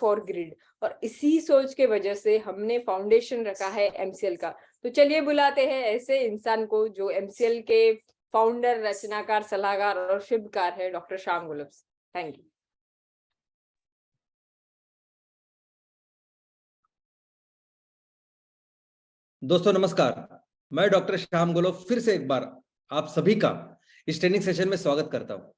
For grid, और इसी सोच के वजह से हमने फाउंडेशन रखा है एमसीएल का। तो चलिए बुलाते हैं ऐसे इंसान को जो एमसीएल के फाउंडर, रचनाकार, सलाहकार और शुभकार है, doctor Shyam Golab. Thank you. दोस्तों नमस्कार, मैं डॉक्टर श्याम गोलब फिर से एक बार आप सभी का इस ट्रेनिंग सेशन में स्वागत करता हूं।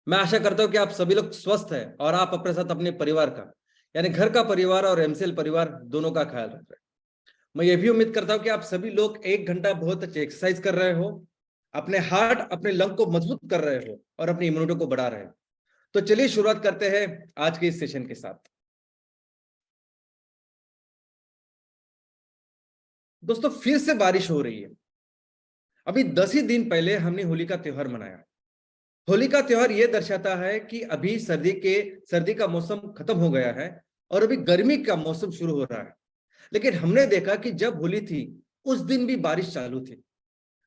मैं आशा करता हूं कि आप सभी लोग स्वस्थ हैं और आप अपने साथ अपने परिवार का, यानी घर का परिवार और एमसीएल परिवार दोनों का ख्याल रख रहे हैं। मैं ये भी उम्मीद करता हूं कि आप सभी लोग 1 घंटा बहुत अच्छी एक्सरसाइज कर रहे हो, अपने हार्ट, अपने लंग को मजबूत कर रहे हो और अपनी इम्यूनिटी को बढ़ा रहे हो। तो चलिए शुरुआत करते हैं आज के इस सेशन के साथ। दोस्तों फिर से बारिश हो रही है। अभी 10 ही दिन पहले हमने होली का त्योहार मनाया। होली का त्योहार यह दर्शाता है कि अभी सर्दी का मौसम खत्म हो गया है और अभी गर्मी का मौसम शुरू हो रहा है। लेकिन हमने देखा कि जब होली थी उस दिन भी बारिश चालू थी।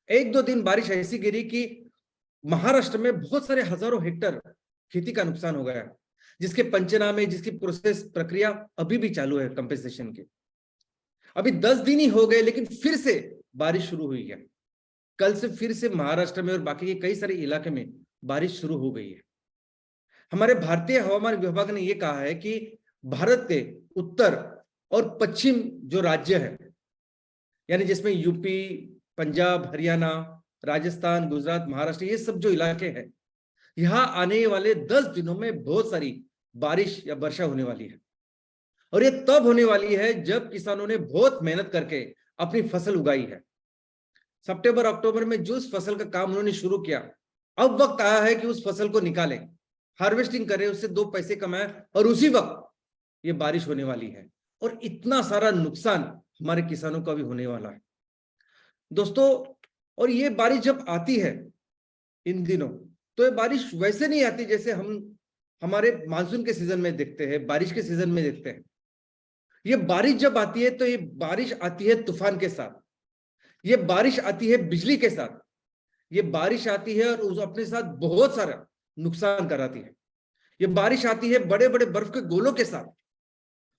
1-2 दिन बारिश ऐसी गिरी कि महाराष्ट्र में बहुत सारे हजारों हेक्टर खेती का नुकसान हो गया, जिसके पंचनामे, जिसकी प्रोसेस प्रक्रिया अभी भी चालू है कंपेंसेशन की। अभी 10 दिन ही हो गए लेकिन फिर से बारिश शुरू हुई है। कल से फिर से महाराष्ट्र में और बाकी के कई सारे इलाके में बारिश शुरू हो गई है। हमारे भारतीय हवामान विभाग ने यह कहा है कि भारत के उत्तर और पश्चिम जो राज्य है, यानी जिसमें यूपी, पंजाब, हरियाणा, राजस्थान, गुजरात, महाराष्ट्र, ये सब जो इलाके हैं, यहां आने वाले 10 दिनों में बहुत सारी बारिश या वर्षा होने वाली है। और ये तब होने वाली है जब किसानों ने बहुत मेहनत करके अपनी फसल उगाई है। सितंबर अक्टूबर में जो उस फसल का काम उन्होंने शुरू किया, अब वक्त आया है कि उस फसल को निकालें, हार्वेस्टिंग करें, उससे 2 पैसे कमाएं, और उसी वक्त ये बारिश होने वाली है और इतना सारा नुकसान हमारे किसानों का भी होने वाला है दोस्तों। और ये बारिश जब आती है इन दिनों, तो ये बारिश वैसे नहीं आती जैसे हम हमारे मानसून के सीजन में देखते हैं, बारिश के सीजन में देखते हैं। ये बारिश जब आती है तो ये बारिश आती है तूफान के साथ, ये बारिश आती है बिजली के साथ, ये बारिश आती है और उस अपने साथ बहुत सारा नुकसान कराती है। ये बारिश आती है बड़े बड़े बर्फ के गोलों के साथ,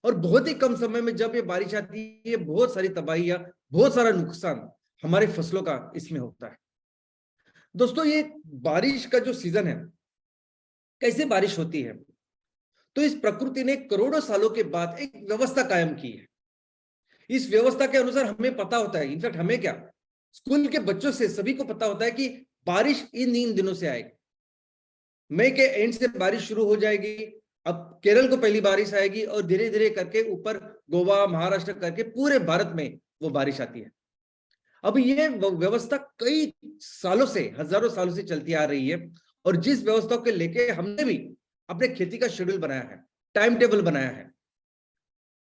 और बहुत ही कम समय में जब ये बारिश आती है, बहुत सारी तबाही या बहुत सारा नुकसान हमारे फसलों का इसमें होता है। दोस्तों ये बारिश का जो सीजन है, कैसे बारिश होती है, तो इस प्रकृति ने करोड़ों सालों के बाद एक व्यवस्था कायम की है। इस व्यवस्था के अनुसार हमें पता होता है, इनफैक्ट हमें क्या, स्कूल के बच्चों से सभी को पता होता है कि बारिश इन दिनों से आएगी। मई के एंड से बारिश शुरू हो जाएगी। अब केरल को पहली बारिश आएगी और धीरे धीरे करके ऊपर गोवा, महाराष्ट्र करके पूरे भारत में वो बारिश आती है। अब ये व्यवस्था कई सालों से, हजारों सालों से चलती आ रही है, और जिस व्यवस्था को लेके हमने भी अपने खेती का शेड्यूल बनाया है, टाइम टेबल बनाया है,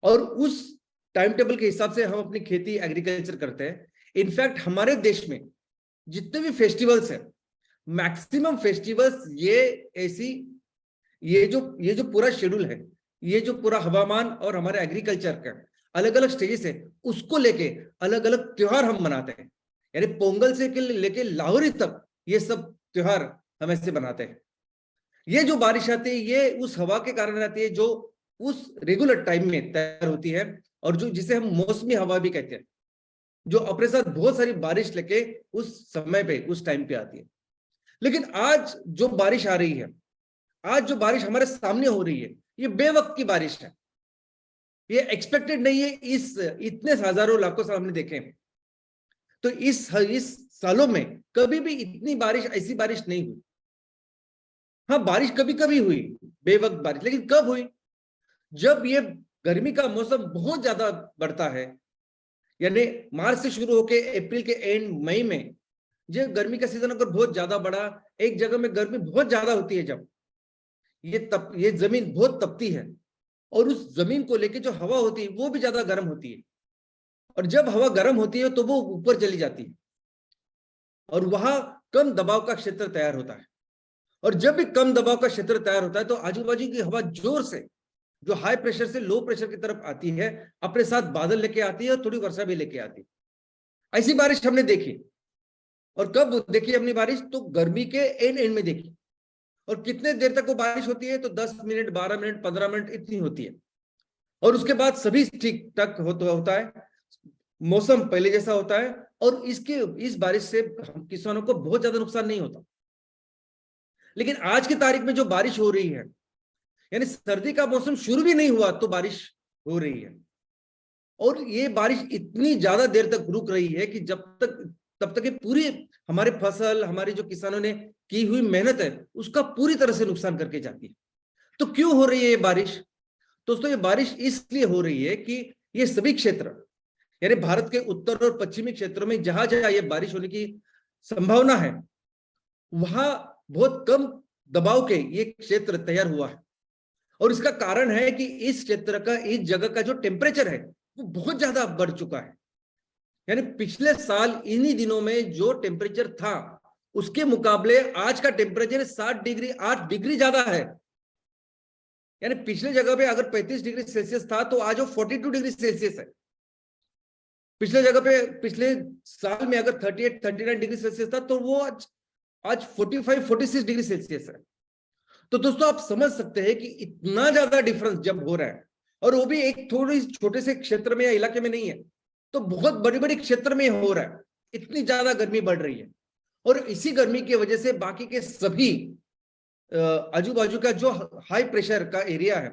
और उस टाइम टेबल के हिसाब से हम अपनी खेती, एग्रीकल्चर करते हैं। इनफैक्ट हमारे देश में जितने भी फेस्टिवल्स हैं, मैक्सिमम फेस्टिवल्स ये जो पूरा शेड्यूल है, ये जो पूरा हवामान और हमारे एग्रीकल्चर का अलग अलग स्टेजेस है, उसको लेके अलग अलग त्योहार हम मनाते हैं। यानी पोंगल से लेके लाहौरी तक ये सब त्योहार हम ऐसे बनाते हैं। ये जो बारिश आती है, ये उस हवा के कारण आती है जो उस रेगुलर टाइम में तैयार होती है, और जो जिसे हम मौसमी हवा भी कहते हैं, जो अपने साथ बहुत सारी बारिश लेके उस समय पे, उस टाइम पे आती है। लेकिन आज जो बारिश आ रही है, आज जो बारिश हमारे सामने हो रही है, ये बेवक्त की बारिश है, ये एक्सपेक्टेड नहीं है। इस इतने हजारों लाखों साल हमने देखे, तो इस सालों में कभी भी इतनी बारिश, ऐसी बारिश नहीं हुई। हाँ, बारिश कभी कभी हुई, बेवक्त बारिश, लेकिन कब हुई? जब ये गर्मी का मौसम बहुत ज्यादा बढ़ता है, यानी मार्च से शुरू होकर अप्रैल के एंड मई में, जब गर्मी का सीजन अगर बहुत ज्यादा बढ़ा, एक जगह में गर्मी बहुत ज्यादा होती है, जब ये जमीन बहुत तपती है, और उस जमीन को लेके जो हवा होती है वो भी ज्यादा गर्म होती है, और जब हवा गर्म होती है तो वो ऊपर चली जाती है, और वहां कम दबाव का क्षेत्र तैयार होता है। और जब भी कम दबाव का क्षेत्र तैयार होता है तो आजू बाजू की हवा जोर से, जो हाई प्रेशर से लो प्रेशर की तरफ आती है, अपने साथ बादल लेके आती है और थोड़ी वर्षा भी लेके आती है। ऐसी बारिश हमने देखी। और कब देखी हमने बारिश? तो गर्मी के एंड में देखी। और कितने देर तक वो बारिश होती है? तो 10 मिनट, 12 मिनट, 15 मिनट इतनी होती है। और उसके बाद सभी ठीक ठाक होता है, मौसम पहले जैसा होता है, और इस बारिश से किसानों को बहुत ज्यादा नुकसान नहीं होता। लेकिन आज की तारीख में जो बारिश हो रही है, यानी सर्दी का मौसम शुरू भी नहीं हुआ तो बारिश हो रही है, और ये बारिश इतनी ज्यादा देर तक रुक रही है कि तब तक ये पूरी हमारे फसल, हमारी जो किसानों ने की हुई मेहनत है, उसका पूरी तरह से नुकसान करके जाती है। तो क्यों हो रही है ये बारिश? दोस्तों, ये बारिश इसलिए हो रही है कि ये सभी क्षेत्र, यानी भारत के उत्तर और पश्चिमी क्षेत्रों में जहां जहां ये बारिश होने की संभावना है, वहां बहुत कम दबाव के ये क्षेत्र तैयार हुआ है। और इसका कारण है कि इस क्षेत्र का, इस जगह का जो टेम्परेचर है वो बहुत ज्यादा बढ़ चुका है। यानी पिछले साल इन्हीं दिनों में जो टेम्परेचर था, उसके मुकाबले आज का टेम्परेचर 7 डिग्री 8 डिग्री ज्यादा है। यानी पिछले जगह पे अगर 35 डिग्री सेल्सियस था, तो आज वो 42 डिग्री सेल्सियस है। पिछले जगह पे, पिछले साल में अगर 38 39 डिग्री सेल्सियस था, तो वो आज 45 46 डिग्री सेल्सियस है। तो दोस्तों, आप समझ सकते हैं कि इतना ज्यादा डिफरेंस जब हो रहा है, और वो भी एक थोड़ी छोटे से क्षेत्र में या इलाके में नहीं है, तो बहुत बड़ी बड़ी क्षेत्र में हो रहा है। इतनी ज्यादा गर्मी बढ़ रही है, और इसी गर्मी की वजह से बाकी के सभी आजू बाजू का जो हाई प्रेशर का एरिया है,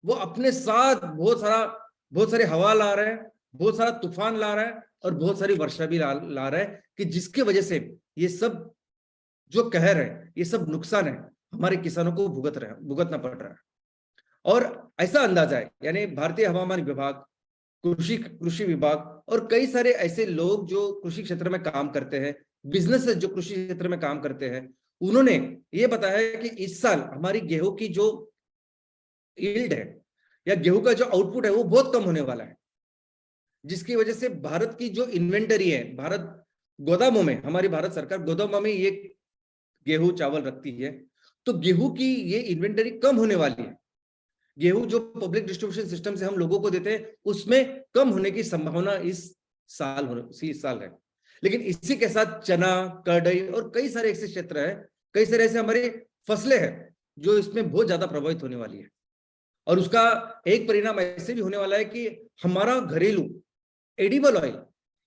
वो अपने साथ बहुत सारे हवा ला रहा है, बहुत सारा तूफान ला रहा है, और बहुत सारी वर्षा भी ला रहा है, कि जिसकी वजह से ये सब जो कहर है, ये सब नुकसान है, हमारे किसानों को भुगतना पड़ रहा है। और ऐसा अंदाजा है, यानी भारतीय हवामान विभाग, कृषि विभाग, और कई सारे ऐसे लोग जो कृषि क्षेत्र में काम करते हैं, बिजनेस जो कृषि क्षेत्र में काम करते हैं, उन्होंने ये बताया है कि इस साल हमारी गेहूं की जो यील्ड है, या गेहूं का जो आउटपुट है, वो बहुत कम होने वाला है। जिसकी वजह से भारत की जो इन्वेंटरी है, गोदामों में, हमारी भारत सरकार गोदामों में ये गेहूं चावल रखती है, तो गेहूं की ये इन्वेंटरी कम होने वाली है। गेहूं जो पब्लिक डिस्ट्रीब्यूशन सिस्टम से हम लोगों को देते हैं, उसमें कम होने की संभावना इस साल है। लेकिन इसी के साथ चना, करडई और कई सारे ऐसे क्षेत्र है, कई सारे ऐसे हमारी फसलें हैं जो इसमें बहुत ज्यादा प्रभावित होने वाली है। और उसका एक परिणाम ऐसे भी होने वाला है कि हमारा घरेलू एडिबल ऑयल,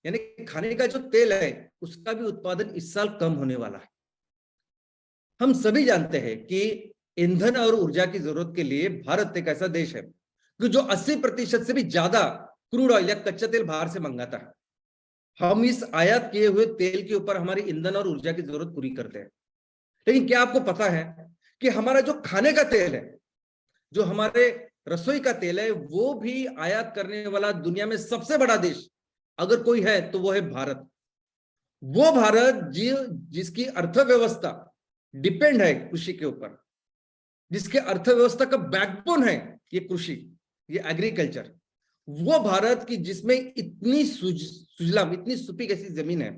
यानी खाने का जो तेल है, उसका भी उत्पादन इस साल कम होने वाला है। हम सभी जानते हैं कि ईंधन और ऊर्जा की जरूरत के लिए भारत एक ऐसा देश है कि जो 80% से भी ज्यादा क्रूड ऑयल या कच्चा तेल बाहर से मंगाता है। हम इस आयात किए हुए तेल के ऊपर हमारी ईंधन और ऊर्जा की जरूरत पूरी करते हैं। लेकिन क्या आपको पता है कि हमारा जो खाने का तेल है, जो हमारे रसोई का तेल है, वो भी आयात करने वाला दुनिया में सबसे बड़ा देश अगर कोई है तो वो है भारत। वो भारत जिसकी अर्थव्यवस्था डिपेंड है कृषि के ऊपर, जिसके अर्थव्यवस्था का बैकबोन है ये कृषि, ये एग्रीकल्चर, वो भारत की जिसमें इतनी सुजलाम, इतनी सुपीक ऐसी जमीन है,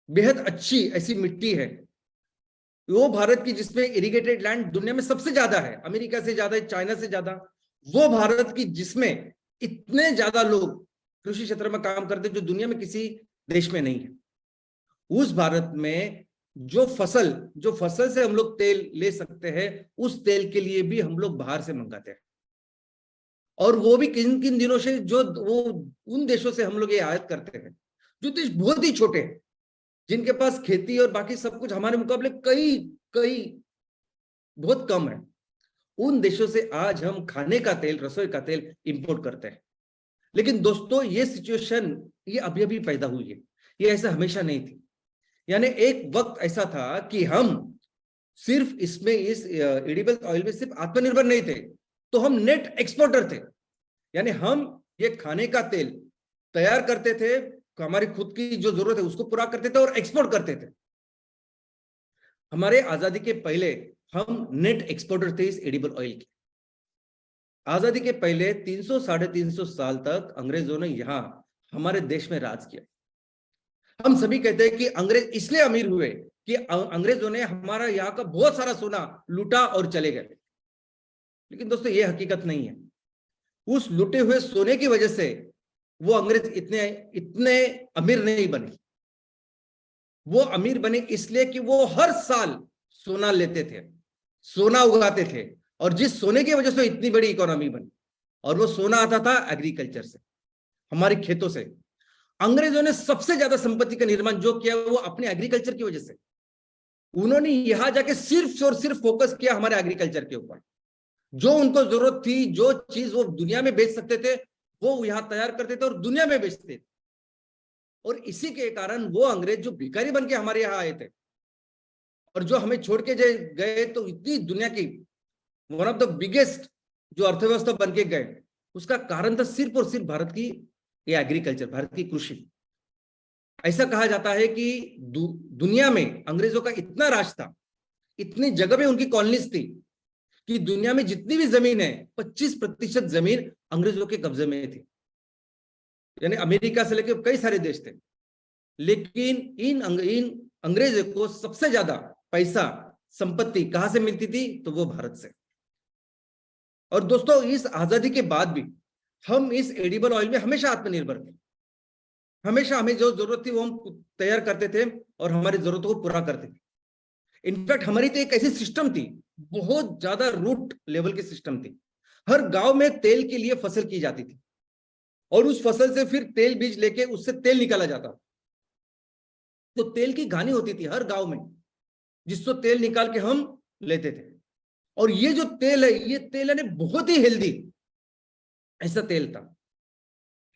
बेहद अच्छी ऐसी मिट्टी है, वो भारत की जिसमें इरिगेटेड लैंड दुनिया में सबसे ज्यादा है, अमेरिका से ज्यादा है, चाइना से ज्यादा, वो भारत की जिसमें इतने ज्यादा लोग कृषि क्षेत्र में काम करते हैं जो दुनिया में किसी देश में नहीं है। उस भारत में जो फसल से हम लोग तेल ले सकते हैं, उस तेल के लिए भी हम लोग बाहर से मंगाते हैं। और वो भी किन किन दिनों से, जो वो उन देशों से हम लोग ये आयात करते हैं जो देश बहुत ही छोटे हैं, जिनके पास खेती और बाकी सब कुछ हमारे मुकाबले कई बहुत कम है। उन देशों से आज हम खाने का तेल, रसोई का तेल इंपोर्ट करते हैं। लेकिन दोस्तों, ये सिचुएशन ये अभी अभी पैदा हुई है, ये ऐसा हमेशा नहीं थी। यानी एक वक्त ऐसा था कि हम सिर्फ इस एडिबल ऑयल में सिर्फ आत्मनिर्भर नहीं थे, तो हम नेट एक्सपोर्टर थे। यानी हम ये खाने का तेल तैयार करते थे, हमारी खुद की जो जरूरत है उसको पूरा करते थे और एक्सपोर्ट करते थे। हमारे आजादी के पहले हम नेट एक्सपोर्टर थे इस एडिबल ऑयल के। आजादी के पहले 300 साढ़े 300 साल तक अंग्रेजों ने यहां हमारे देश में राज किया। हम सभी कहते हैं कि अंग्रेज इसलिए अमीर हुए कि अंग्रेजों ने हमारा यहाँ का बहुत सारा सोना लूटा और चले गए। लेकिन दोस्तों, ये हकीकत नहीं है। उस लूटे हुए सोने की वजह से वो अंग्रेज इतने अमीर नहीं बने। वो अमीर बने इसलिए कि वो हर साल सोना लेते थे, सोना उगाते थे, और जिस सोने की वजह से इतनी बड़ी इकोनॉमी बनी। और वो सोना आता था एग्रीकल्चर से, हमारे खेतों से। अंग्रेजों ने सबसे ज्यादा संपत्ति का निर्माण जो किया वो अपने एग्रीकल्चर की वजह से। उन्होंने यहां जाके सिर्फ और सिर्फ फोकस किया हमारे एग्रीकल्चर के ऊपर। जो उनको जरूरत थी, जो चीज वो दुनिया में बेच सकते थे, वो यहां तैयार करते थे और दुनिया में बेचते थे। और इसी के कारण वो अंग्रेज जो भिखारी बन के हमारे यहाँ आए थे और जो हमें छोड़ के गए, तो इतनी दुनिया की वन ऑफ द बिगेस्ट जो अर्थव्यवस्था बन के गए, उसका कारण था सिर्फ और सिर्फ भारत की ये एग्रीकल्चर, भारत की कृषि। ऐसा कहा जाता है कि दुनिया में अंग्रेजों का इतना राज था, इतनी जगह पे उनकी कॉलोनीज थी कि दुनिया में जितनी भी जमीन है 25% जमीन अंग्रेजों के कब्जे में थी। यानी अमेरिका से लेकर कई सारे देश थे, लेकिन इन अंग्रेजों को सबसे ज्यादा पैसा संपत्ति कहां से मिलती थी, तो वो भारत से। और दोस्तों, इस आजादी के बाद भी हम इस एडिबल ऑयल में हमेशा आत्मनिर्भर थे। हमेशा हमें जो जरूरत थी वो हम तैयार करते थे और हमारी जरूरतों को पूरा करते थे। इनफैक्ट हमारी तो एक ऐसी सिस्टम थी, बहुत ज्यादा रूट लेवल की सिस्टम थी। हर गांव में तेल के लिए फसल की जाती थी और उस फसल से फिर तेल बीज लेके उससे तेल निकाला जाता। तो तेल की घानी होती थी हर गांव में, जिससे तेल निकाल के हम लेते थे। और ये जो तेल है, ये तेल है बहुत ही हेल्दी ऐसा तेल था।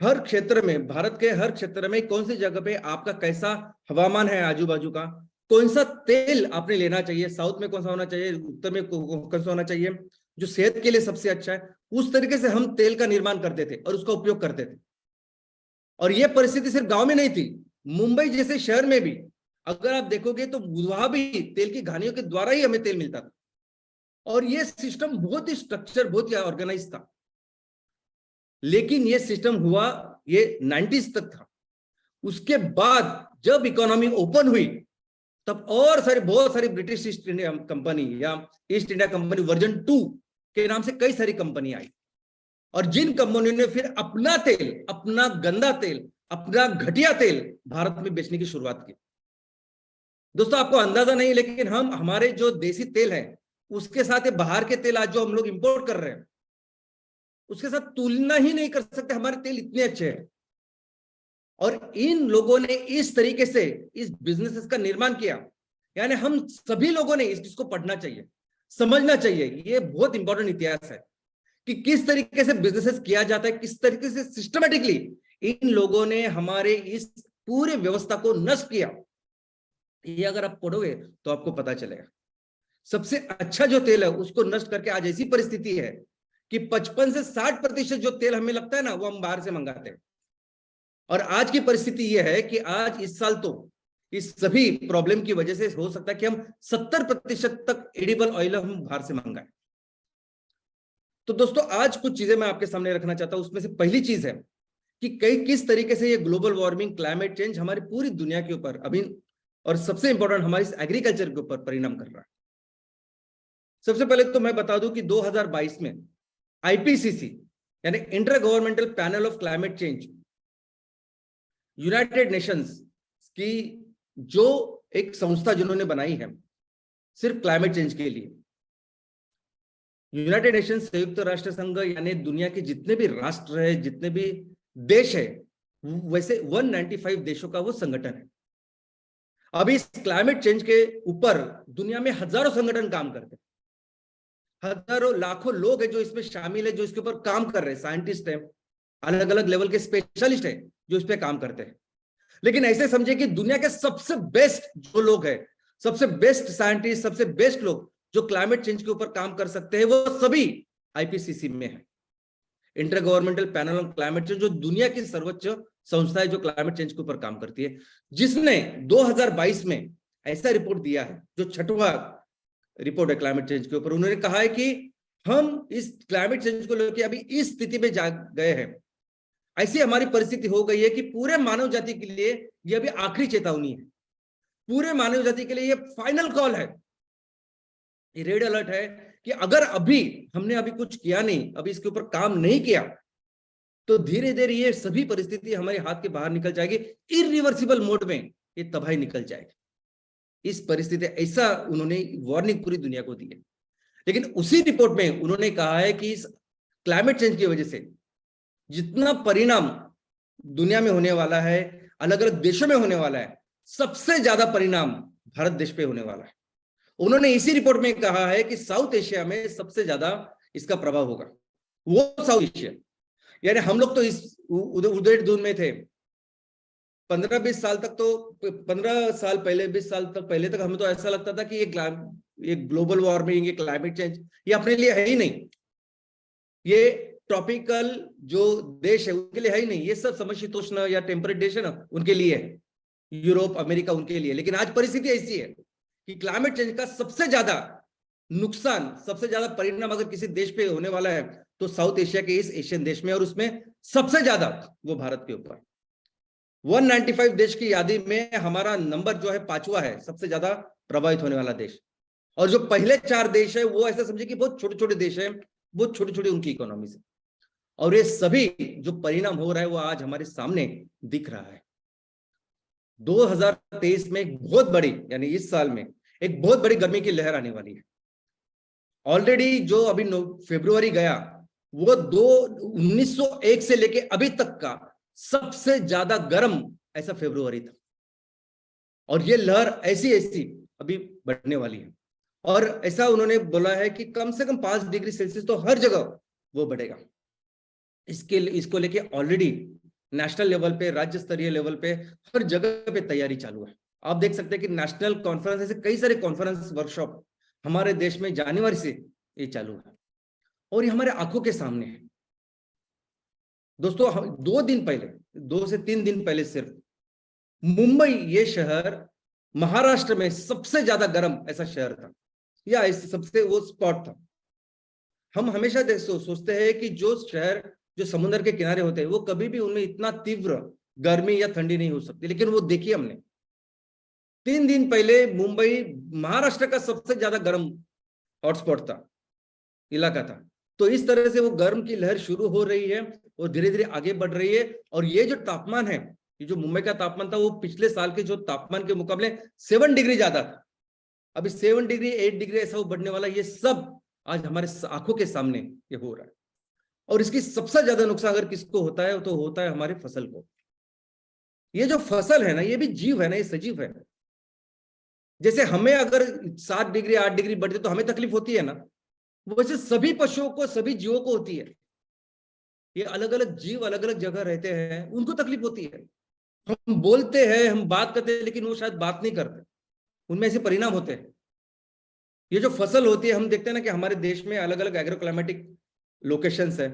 हर क्षेत्र में, भारत के हर क्षेत्र में कौन सी जगह पे आपका कैसा हवामान है, आजू बाजू का कौन सा तेल आपने लेना चाहिए, साउथ में कौन सा होना चाहिए, उत्तर में कौन सा होना चाहिए, जो सेहत के लिए सबसे अच्छा है, उस तरीके से हम तेल का निर्माण करते थे और उसका उपयोग करते थे। और यह परिस्थिति सिर्फ गांव में नहीं थी, मुंबई जैसे शहर में भी अगर आप देखोगे तो वहां भी तेल की घानियों के द्वारा ही हमें तेल मिलता था। और यह सिस्टम बहुत ही स्ट्रक्चर, बहुत ही ऑर्गेनाइज था। लेकिन यह सिस्टम हुआ ये 90s तक था। उसके बाद जब इकोनॉमी ओपन हुई, तब और बहुत सारी ब्रिटिश ईस्ट इंडिया कंपनी या ईस्ट इंडिया कंपनी वर्जन 2 के नाम से कई सारी कंपनी आई, और जिन कंपनियों ने फिर अपना तेल, अपना गंदा तेल, अपना घटिया तेल भारत में बेचने की शुरुआत की। दोस्तों, आपको अंदाजा नहीं, लेकिन हमारे जो देसी तेल है उसके साथ बाहर के तेल आज जो हम लोग इंपोर्ट कर रहे हैं उसके साथ तुलना ही नहीं कर सकते। हमारे तेल इतने अच्छे हैं। और इन लोगों ने इस तरीके से इस बिजनेसेस का निर्माण किया। यानी हम सभी लोगों ने इस चीज को पढ़ना चाहिए, समझना चाहिए। ये बहुत इंपॉर्टेंट इतिहास है कि किस तरीके से बिजनेसेस किया जाता है, किस तरीके से सिस्टमेटिकली इन लोगों ने हमारे इस पूरे व्यवस्था को नष्ट किया। ये अगर आप पढ़ोगे तो आपको पता चलेगा। सबसे अच्छा जो तेल है उसको नष्ट करके आज ऐसी परिस्थिति है कि 55 से 60% जो तेल हमें लगता है ना, वो हम बाहर से मंगाते हैं। और आज की परिस्थिति यह है कि आज इस साल तो इस सभी प्रॉब्लम की वजह से हो सकता है कि हम 70% तक एडिबल ऑयल हम बाहर से मंगाएं। तो दोस्तों, आज कुछ चीजें मैं आपके सामने रखना चाहता हूं। उसमें से पहली चीज है कि किस तरीके से ये ग्लोबल वार्मिंग, क्लाइमेट चेंज हमारी पूरी दुनिया के ऊपर अभी, और सबसे इंपॉर्टेंट हमारी एग्रीकल्चर के ऊपर परिणाम कर रहा है। सबसे पहले तो मैं बता दूं कि 2022 में आईपीसीसी यानी inter governmental panel of climate change, United Nations की जो एक संस्था जिन्होंने बनाई है सिर्फ क्लाइमेट चेंज के लिए, यूनाइटेड नेशंस संयुक्त राष्ट्र संघ यानी दुनिया के जितने भी राष्ट्र है, जितने भी देश है, वैसे 195 देशों का वो संगठन है। अभी इस क्लाइमेट चेंज के ऊपर दुनिया में हजारों संगठन काम करते हैं, हजारों लाखों लोग हैं जो इसमें शामिल है, जो इसके ऊपर काम कर रहे हैं, साइंटिस्ट हैं, अलग अलग लेवल के स्पेशलिस्ट हैं जो इस पे काम करते हैं। लेकिन ऐसे समझे कि दुनिया के सबसे बेस्ट जो लोग हैं, सबसे बेस्ट साइंटिस्ट, सबसे बेस्ट लोग जो क्लाइमेट चेंज के ऊपर काम कर सकते हैं, वो सभी आईपीसीसी में है, inter governmental panel on climate change, जो दुनिया की सर्वोच्च संस्था है जो क्लाइमेट चेंज के ऊपर काम करती है, जिसने 2022 में ऐसा रिपोर्ट दिया है जो 6वां रिपोर्ट है क्लाइमेट चेंज के ऊपर। उन्होंने कहा है कि हम इस क्लाइमेट चेंज को लेकर अभी इस स्थिति में जा गए हैं, ऐसी हमारी परिस्थिति हो गई है कि पूरे मानव जाति के लिए यह अभी आखिरी चेतावनी है, पूरे मानव जाति के लिए यह फाइनल कॉल है, ये रेड अलर्ट है कि अगर हमने अभी कुछ किया नहीं, अभी इसके ऊपर काम नहीं किया, तो धीरे धीरे ये सभी परिस्थिति हमारे हाथ के बाहर निकल जाएगी, इरिवर्सिबल मोड में ये तबाही निकल जाएगी। इस परिस्थिति, ऐसा उन्होंने वार्निंग पूरी दुनिया को दी है। लेकिन उसी रिपोर्ट में उन्होंने कहा है कि इस क्लाइमेट चेंज की वजह से जितना परिणाम दुनिया में होने वाला है, अलग अलग देशों में होने वाला है, सबसे ज्यादा परिणाम भारत देश पे होने वाला है। उन्होंने इसी रिपोर्ट में कहा है कि साउथ एशिया में सबसे ज्यादा इसका प्रभाव होगा, वो साउथ एशिया। यानी हम लोग तो इस उधेड़ धुन में थे 15-20 साल तक, तो 15 साल पहले 20 साल तक पहले तक हमें तो ऐसा लगता था कि ये ग्लोबल वार्मिंग, ये क्लाइमेट चेंज ये अपने लिए है ही नहीं, ये ट्रॉपिकल जो देश है उनके लिए है ही नहीं, ये सब समशीतोष्ण या टेम्परेट देश है ना उनके लिए है, यूरोप अमेरिका उनके लिए। लेकिन आज परिस्थिति ऐसी है कि क्लाइमेट चेंज का सबसे ज्यादा नुकसान, सबसे ज्यादा परिणाम अगर किसी देश पे होने वाला है तो साउथ एशिया के इस एशियन देश में, और उसमें सबसे ज्यादा वो भारत के ऊपर। 195 देश की यादी में हमारा नंबर जो है 5वां है, सबसे ज्यादा प्रभावित होने वाला देश। और जो पहले 4 देश है वो ऐसा समझे कि बहुत छोटे छोटे देश है, बहुत छोटी छोटी उनकी इकोनॉमी से, और ये सभी जो परिणाम हो रहा है वो आज हमारे सामने दिख रहा है। 2023 में एक बहुत बड़ी, यानी इस साल में एक बहुत बड़ी गर्मी की लहर आने वाली है। ऑलरेडी जो अभी फरवरी गया वो 1901 से लेके अभी तक का सबसे ज्यादा गर्म ऐसा फरवरी था, और ये लहर ऐसी ऐसी अभी बढ़ने वाली है। और ऐसा उन्होंने बोला है कि कम से कम 5 डिग्री सेल्सियस तो हर जगह वो बढ़ेगा। इसको लेके ऑलरेडी नेशनल लेवल पे, राज्य स्तरीय लेवल पे हर जगह पे तैयारी चालू है। आप देख सकते हैं कि नेशनल कॉन्फ्रेंस, ऐसे कई सारे कॉन्फ्रेंस वर्कशॉप हमारे देश में जनवरी से ये चालू है, और ये हमारे आंखों के सामने है। दोस्तों 2 दिन पहले, 2 से 3 दिन पहले सिर्फ मुंबई ये शहर महाराष्ट्र में सबसे ज्यादा गर्म ऐसा शहर था, या सबसे वो स्पॉट था। हम हमेशा सोचते हैं कि जो शहर जो समुद्र के किनारे होते हैं वो कभी भी उनमें इतना तीव्र गर्मी या ठंडी नहीं हो सकती, लेकिन वो देखिए हमने 3 दिन पहले मुंबई महाराष्ट्र का सबसे ज्यादा गर्म हॉटस्पॉट था, इलाका था। तो इस तरह से वो गर्म की लहर शुरू हो रही है और धीरे धीरे आगे बढ़ रही है। और ये जो तापमान है, ये जो मुंबई का तापमान था वो पिछले साल के जो तापमान के मुकाबले 7 डिग्री ज्यादा था। अभी 7 डिग्री 8 डिग्री ऐसा वो बढ़ने वाला, ये सब आज हमारे आंखों के सामने ये हो रहा है। और इसकी सबसे ज्यादा नुकसान अगर किसको होता है तो होता है हमारे फसल को। ये जो फसल है ना, ये भी जीव है ना, ये सजीव है। जैसे हमें अगर 7 डिग्री 8 डिग्री बढ़ते तो हमें तकलीफ होती है ना, वैसे सभी पशुओं को, सभी जीवों को होती है। ये अलग अलग जीव अलग अलग जगह रहते हैं, उनको तकलीफ होती है। हम बोलते हैं, हम बात करते हैं, लेकिन वो शायद बात नहीं करते, उनमें ऐसे परिणाम होते हैं। ये जो फसल होती है, हम देखते हैं ना कि हमारे देश में अलग अलग एग्रो क्लाइमेटिक लोकेशंस है।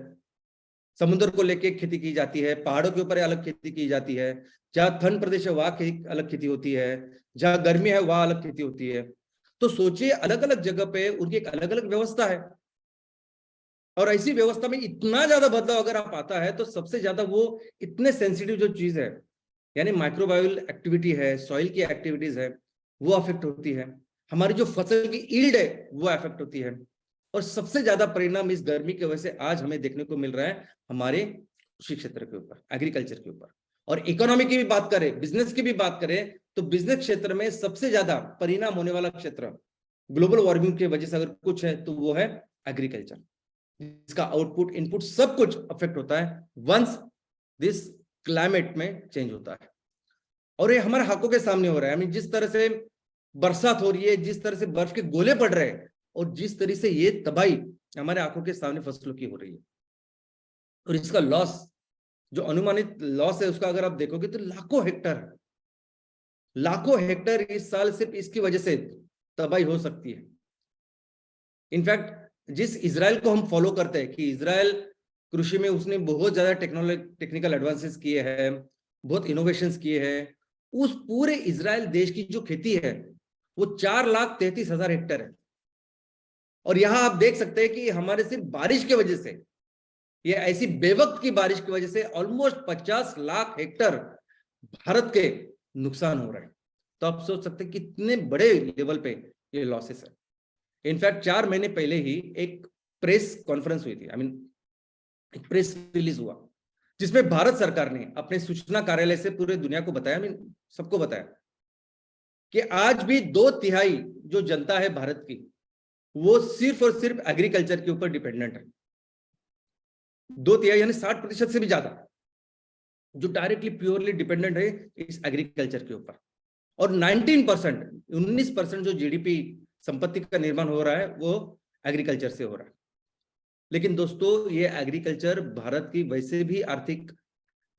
समुद्र को लेके खेती की जाती है, पहाड़ों के ऊपर अलग खेती की जाती है, जहाँ ठंड प्रदेश है वहां अलग खेती होती है, जहाँ गर्मी है वहां अलग खेती होती है। तो सोचिए अलग अलग जगह पे उनकी एक अलग अलग व्यवस्था है, और ऐसी व्यवस्था में इतना ज्यादा बदलाव अगर आप आता है तो सबसे ज्यादा वो इतने सेंसिटिव जो चीज है, यानी माइक्रोबायल एक्टिविटी है, सॉइल की एक्टिविटीज है, वो अफेक्ट होती है। हमारी जो फसल की ईल्ड है वो अफेक्ट होती है। और सबसे ज्यादा परिणाम इस गर्मी की वजह से आज हमें देखने को मिल रहा है हमारे कृषि क्षेत्र के ऊपर, एग्रीकल्चर के ऊपर। और इकोनॉमी की भी बात करें, बिजनेस की भी बात करें, तो बिजनेस क्षेत्र में सबसे ज्यादा परिणाम होने वाला क्षेत्र ग्लोबल वार्मिंग की वजह से अगर कुछ है तो वो है एग्रीकल्चर, जिसका आउटपुट, इनपुट सब कुछ अफेक्ट होता है वंस दिस क्लाइमेट में चेंज होता है। और ये हमारे आंखों के सामने हो रहा है। I mean, जिस तरह से बरसात हो रही है, जिस तरह से बर्फ के गोले पड़ रहे हैं, और जिस तरह से ये तबाही हमारे आंखों के सामने फसलों की हो रही है, और इसका लॉस, जो अनुमानित लॉस है उसका अगर आप देखोगे तो लाखों हेक्टर इस साल सिर्फ इसकी वजह से तबाही हो सकती है। इनफैक्ट जिस इजराइल को हम फॉलो करते हैं कि इजराइल कृषि में उसने बहुत ज्यादा टेक्निकल एडवांसेस किए हैं, बहुत इनोवेशंस किए हैं, उस पूरे इजराइल देश की जो खेती है वो 4,33,000 हेक्टेयर है। और यहां आप देख सकते हैं कि हमारे सिर्फ बारिश की वजह से, ये ऐसी बेवक्त की बारिश की वजह से ऑलमोस्ट 50 लाख हेक्टेयर भारत के नुकसान हो रहे हैं। तो आप सोच सकते हैं कितने बड़े लेवल पे ये लॉसेस है। इनफैक्ट 4 महीने पहले ही एक प्रेस कॉन्फ्रेंस हुई थी, एक प्रेस रिलीज हुआ, जिसमें भारत सरकार ने अपने सूचना कार्यालय से पूरे दुनिया को बताया, सबको बताया कि आज भी 2/3 जो जनता है भारत की, वो सिर्फ और सिर्फ एग्रीकल्चर के ऊपर डिपेंडेंट है। 2/3 यानी 60% से भी ज्यादा जो डायरेक्टली प्योरली डिपेंडेंट है इस एग्रीकल्चर के ऊपर। और 19% जो जीडीपी संपत्ति का निर्माण हो रहा है वो एग्रीकल्चर से हो रहा है। लेकिन दोस्तों ये एग्रीकल्चर भारत की वैसे भी आर्थिक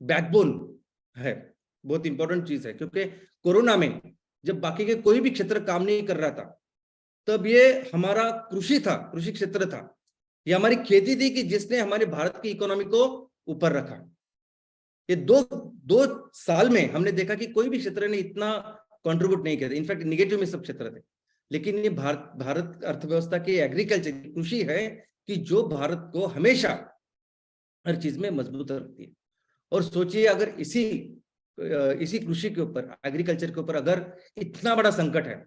बैकबोन है, बहुत इंपॉर्टेंट चीज है, क्योंकि कोरोना में जब बाकी के कोई भी क्षेत्र काम नहीं कर रहा था तब ये हमारा कृषि था, कृषि क्षेत्र था, ये हमारी खेती थी कि जिसने हमारे भारत की इकोनॉमी को ऊपर रखा। ये दो साल में हमने देखा कि कोई भी क्षेत्र ने इतना कंट्रीब्यूट नहीं किया, इनफैक्ट निगेटिव में सब क्षेत्र थे। लेकिन ये भारत अर्थव्यवस्था की एग्रीकल्चर कृषि है कि जो भारत को हमेशा हर चीज में मजबूत रखती है। और सोचिए अगर इसी कृषि के ऊपर, एग्रीकल्चर के ऊपर अगर इतना बड़ा संकट है,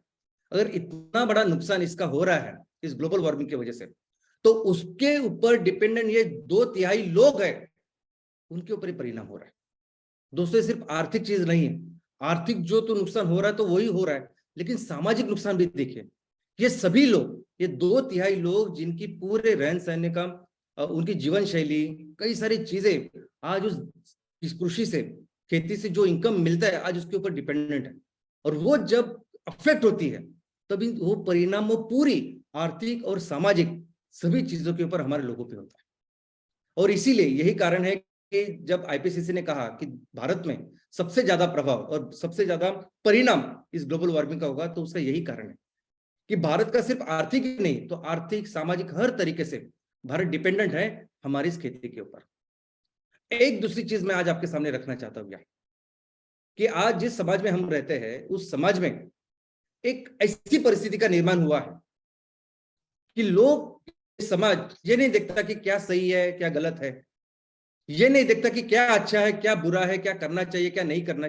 अगर इतना बड़ा नुकसान इसका हो रहा है इस ग्लोबल वार्मिंग की वजह से, तो उसके ऊपर डिपेंडेंट ये 2/3 लोग हैं, उनके ऊपर ही परिणाम हो रहा है। दोस्तों ये सिर्फ आर्थिक चीज नहीं है, आर्थिक जो तो नुकसान हो रहा है तो वही हो रहा है, लेकिन सामाजिक नुकसान भी देखिए। ये सभी लोग, ये 2/3 लोग जिनकी पूरे रहन सहन का, उनकी जीवन शैली, कई सारी चीजें आज इस कृषि से, खेती से जो इनकम मिलता है आज उसके ऊपर डिपेंडेंट है। और वो जब अफेक्ट होती है तभी वो परिणाम वो पूरी आर्थिक और सामाजिक सभी चीजों के ऊपर हमारे लोगों पे होता है। और इसीलिए यही कारण है कि जब आईपीसीसी ने कहा कि भारत में सबसे ज्यादा प्रभाव और सबसे ज्यादा परिणाम इस ग्लोबल वार्मिंग का होगा, तो उसका यही कारण है कि भारत का सिर्फ आर्थिक ही नहीं तो आर्थिक सामाजिक हर तरीके से भारत डिपेंडेंट है हमारी इस खेती के ऊपर। एक दूसरी चीज मैं आज आपके सामने रखना चाहता हूं कि आज जिस समाज में हम रहते हैं उस समाज में एक ऐसी परिस्थिति का निर्माण हुआ है कि लोग, समाज ये नहीं देखता कि क्या सही है क्या गलत है, ये नहीं देखता कि क्या अच्छा है क्या बुरा है, क्या करना चाहिए क्या नहीं करना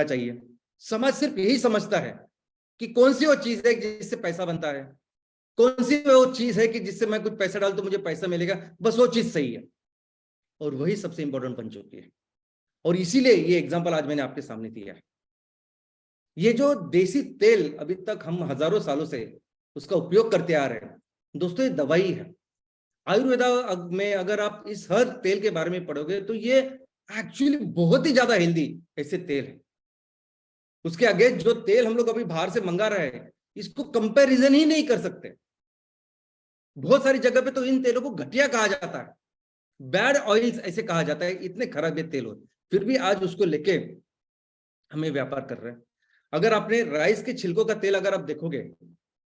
चाहिए। समाज सिर्फ यही समझता है कि कौन सी वो चीज है जिससे पैसा बनता है, कौन सी वो चीज है कि जिससे मैं कुछ पैसा डाल तो मुझे पैसा मिलेगा, बस वो चीज सही है। और वही सबसे इंपॉर्टेंट बन चुकी है। और इसीलिए ये एग्जांपल आज मैंने आपके सामने दिया है। ये जो देसी तेल अभी तक हम हजारों सालों से उसका उपयोग करते आ रहे हैं, दोस्तों ये दवाई है। आयुर्वेदा में अगर आप इस हर तेल के बारे में पढ़ोगे तो ये एक्चुअली बहुत ही ज्यादा हेल्दी ऐसे तेल है। उसके आगे जो तेल हम लोग अभी बाहर से मंगा रहे हैं इसको कंपैरिजन ही नहीं कर सकते। बहुत सारी जगह पे तो इन तेलों को घटिया कहा जाता है, बैड ऑयल्स ऐसे कहा जाता है, इतने खराब ये तेल होते, फिर भी आज उसको लेके हमें व्यापार कर रहे हैं। अगर आपने राइस के छिलकों का तेल अगर आप देखोगे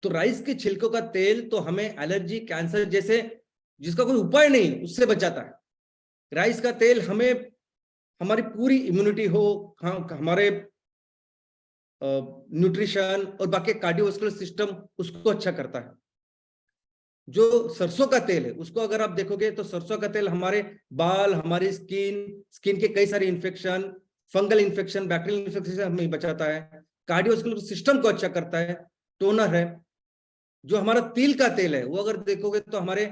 तो राइस के छिलकों का तेल तो हमें एलर्जी, कैंसर जैसे जिसका कोई उपाय नहीं उससे बचाता है। राइस का तेल हमें हमारी पूरी इम्यूनिटी हो, हमारे न्यूट्रिशन और बाकी कार्डियोवास्कुलर सिस्टम उसको अच्छा करता है। जो सरसों का तेल है उसको अगर आप देखोगे तो सरसों का तेल हमारे बाल, हमारी स्किन के कई सारे infection, fungal infection, bacterial infection से हमें बचाता है, कार्डियोवास्कुलर सिस्टम को अच्छा करता है, टोनर है। जो हमारा तिल का तेल है वो अगर देखोगे तो हमारे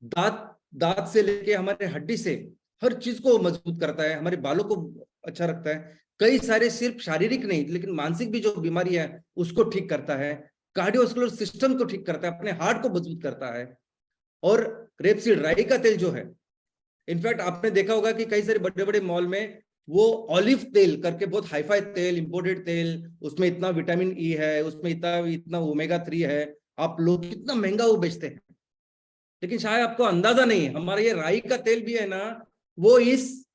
दांत से लेके हमारे हड्डी से हर चीज को मजबूत करता है, हमारे बालों को अच्छा रखता है, कई सारे सिर्फ शारीरिक नहीं लेकिन मानसिक भी जो बीमारी है उसको ठीक करता है, कार्डियोवास्कुलर सिस्टम को ठीक करता है, अपने हार्ट को मजबूत करता है। और रेपसीड राई का तेल जो है, इनफैक्ट आपने देखा होगा कि कई सारे बड़े बड़े मॉल में वो ऑलिव तेल करके बहुत हाईफाई तेल, इंपोर्टेड तेल, उसमें इतना विटामिन ई है, उसमें इतना ओमेगा 3 है, आप लोग कितना महंगा वो बेचते हैं। लेकिन शायद आपको अंदाजा नहीं है हमारा ये राई का तेल भी है ना, वो इस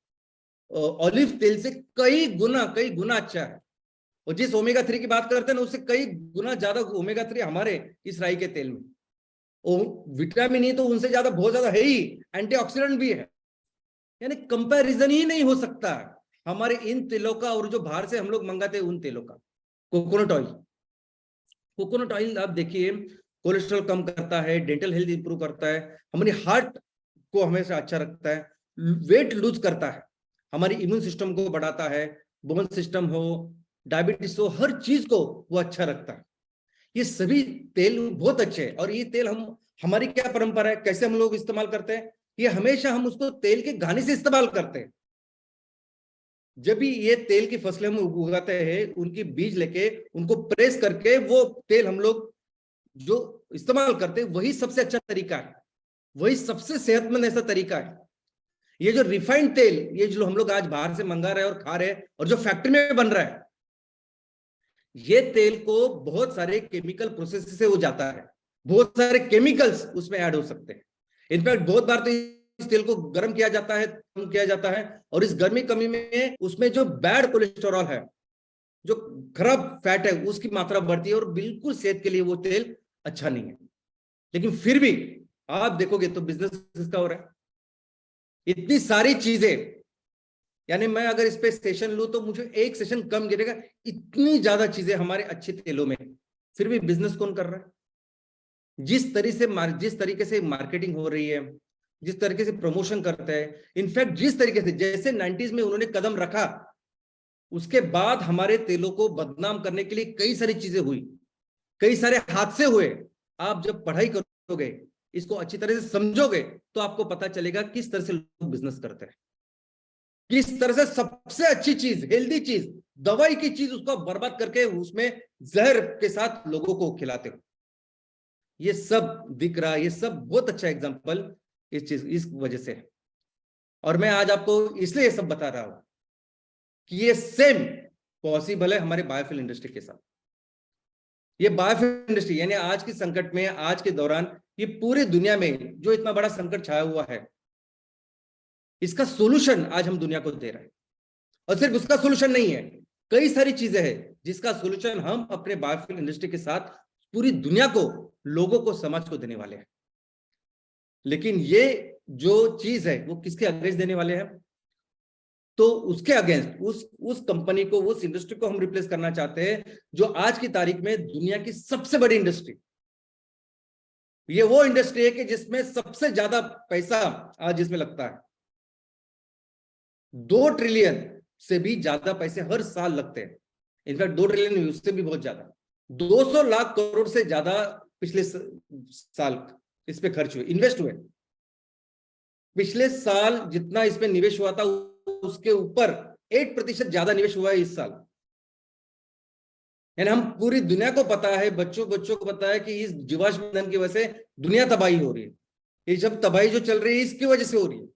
ऑलिव तेल से कई गुना अच्छा है। और जिस ओमेगा 3 की बात करते हैं ना उससे कई गुना ज्यादा ओमेगा 3 हमारे इस राई के तेल में। विटामिन ई तो उनसे ज्यादा बहुत ज्यादा है ही, एंटीऑक्सीडेंट भी है, यानी कंपैरिजन ही नहीं हो सकता हमारे इन तेलों का और जो बाहर से हम लोग मंगाते हैं उन तेलों का। कोकोनट ऑयल आप देखिए कोलेस्ट्रॉल कम करता है, डेंटल हेल्थ इंप्रूव करता है, हमारी हार्ट को हमेशा अच्छा रखता है, वेट लूज करता है, हमारी इम्यून सिस्टम को बढ़ाता है, बोन सिस्टम हो, डायबिटीज हो, हर चीज को वो अच्छा रखता है। ये सभी तेल बहुत अच्छे हैं। और ये तेल हमारी क्या परंपरा है, कैसे हम लोग इस्तेमाल करते हैं, ये हमेशा हम उसको तेल के घानी से इस्तेमाल करते हैं। जब भी ये तेल की फसलें हम उगाते हैं उनकी बीज लेके उनको प्रेस करके वो तेल हम लोग जो इस्तेमाल करते हैं वही सबसे अच्छा तरीका है। वही सबसे सेहतमंद ऐसा तरीका है। ये जो रिफाइंड तेल, ये जो हम लोग आज बाहर से मंगा रहे हैं और खा रहे हैं और जो फैक्ट्री में बन रहा है, ये तेल को बहुत सारे केमिकल प्रोसेस से हो जाता है, बहुत सारे केमिकल्स उसमें ऐड हो सकते हैं। इनफैक्ट बहुत बार तो इस तेल को गर्म किया जाता है, कम किया जाता है, और इस गर्मी कमी में उसमें जो बैड कोलेस्टेरॉल है, जो खराब फैट है, उसकी मात्रा बढ़ती है और बिल्कुल सेहत के लिए वो तेल अच्छा नहीं है। लेकिन फिर भी आप देखोगे तो बिजनेस किसका हो रहा है, इतनी सारी चीजें। यानी मैं अगर इस पे सेशन लूं तो मुझे एक सेशन कम गिरेगा, इतनी ज्यादा चीजें हमारे अच्छे तेलों में, फिर भी बिजनेस कौन कर रहा है? जिस तरीके से मार्केटिंग हो रही है, जिस तरीके से प्रमोशन करते हैं, इनफैक्ट जिस तरीके से जैसे 90s में उन्होंने कदम रखा, उसके बाद हमारे तेलों को बदनाम करने के लिए कई सारी चीजें हुई, कई सारे हादसे हुए। आप जब पढ़ाई करोगे, इसको अच्छी तरह से समझोगे, तो आपको पता चलेगा किस तरह से लोग बिजनेस करते हैं, किस तरह से सबसे अच्छी चीज, हेल्दी चीज, दवाई की चीज उसको बर्बाद करके उसमें जहर के साथ लोगों को खिलाते हो। ये सब दिख रहा है, ये सब बहुत अच्छा एग्जांपल इस वजह से है। और मैं आज आपको इसलिए ये सब बता रहा हूं कि ये सेम पॉसिबल है हमारे बायोफ्यूल इंडस्ट्री के साथ। ये बायोफ्यूल इंडस्ट्री यानी आज की संकट में, आज के दौरान, ये पूरी दुनिया में जो इतना बड़ा संकट छाया हुआ है, इसका सोल्यूशन आज हम दुनिया को दे रहे हैं। और सिर्फ उसका सोल्यूशन नहीं है, कई सारी चीजें हैं जिसका सोल्यूशन हम अपने बायोफ्यूल इंडस्ट्री के साथ पूरी दुनिया को, लोगों को, समाज को देने वाले हैं। लेकिन ये जो चीज है वो किसके अगेंस्ट देने वाले हैं? तो उसके अगेंस्ट उस कंपनी को, उस इंडस्ट्री को हम रिप्लेस करना चाहते हैं जो आज की तारीख में दुनिया की सबसे बड़ी इंडस्ट्री, ये वो इंडस्ट्री है कि जिसमें सबसे ज्यादा पैसा आज जिसमें लगता है। 2 ट्रिलियन से भी ज्यादा पैसे हर साल लगते हैं। इनफैक्ट 2 ट्रिलियन उससे भी बहुत ज्यादा, 200 लाख करोड़ से ज्यादा पिछले साल इस पे खर्च हुए, इन्वेस्ट हुए। पिछले साल जितना इसमें निवेश हुआ था उसके ऊपर 8% ज्यादा निवेश हुआ है इस साल। यानी हम पूरी दुनिया को पता है, बच्चों को पता है कि इस जीवाश्म ईंधन की वजह से दुनिया तबाही हो रही है। ये जब तबाही जो चल रही है इसकी वजह से हो रही है,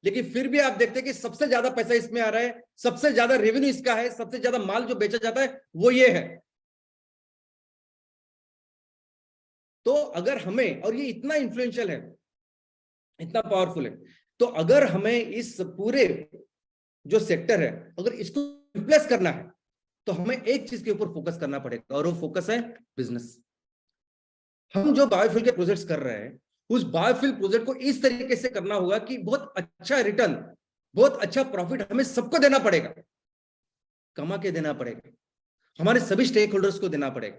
लेकिन फिर भी आप देखते हैं कि सबसे ज्यादा पैसा इसमें आ रहा है, सबसे ज्यादा रेवेन्यू इसका है, सबसे ज्यादा माल जो बेचा जाता है वो ये है। तो अगर हमें, और ये इतना इन्फ्लुएंशियल है, इतना पावरफुल है, तो अगर हमें इस पूरे जो सेक्टर है अगर इसको रिप्लेस करना है तो हमें एक चीज के ऊपर फोकस करना पड़ेगा, और वो फोकस है बिजनेस। हम जो बायोफ्यूल के प्रोजेक्ट्स कर रहे हैं, उस बायोफ्यूल प्रोजेक्ट को इस तरीके से करना होगा कि बहुत अच्छा रिटर्न, बहुत अच्छा प्रॉफिट हमें सबको देना पड़ेगा, कमा के देना पड़ेगा, हमारे सभी स्टेक होल्डर्स को देना पड़ेगा।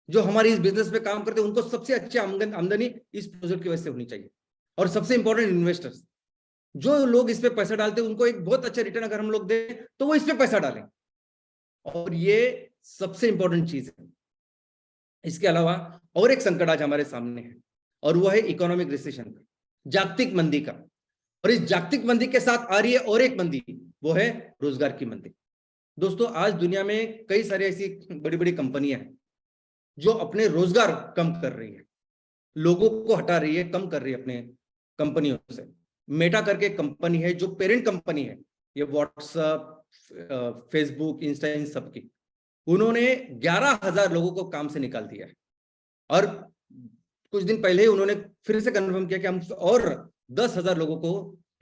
जो हमारे इस बिजनेस में काम करते हैं उनको सबसे अच्छी आमदनी इस प्रोजेक्ट की वजह से होनी चाहिए। और सबसे इंपॉर्टेंट, इन्वेस्टर्स, जो लोग इस पे पैसा डालते हैं उनको एक बहुत अच्छा रिटर्न अगर हम लोग दें तो वो इस पे पैसा डालें। और ये सबसे इंपॉर्टेंट चीज है। इसके अलावा और एक संकट आज हमारे सामने है, और वो है इकोनॉमिक रिसेशन का, जागतिक मंदी का। और इस जागतिक मंदी के साथ आ रही है और एक मंदी, वो है रोजगार की मंदी। दोस्तों, आज दुनिया में कई सारी ऐसी बड़ी बड़ी कंपनियां हैं जो अपने रोजगार कम कर रही है, लोगों को हटा रही है, कम कर रही है अपने कंपनियों से। मेटा करके कंपनी है जो पेरेंट कंपनी है, ये व्हाट्सएप, फेसबुक, इंस्टा, इन सब की, उन्होंने 11,000 लोगों को काम से निकाल दिया है। और कुछ दिन पहले ही उन्होंने फिर से कंफर्म किया कि हम और 10,000 लोगों को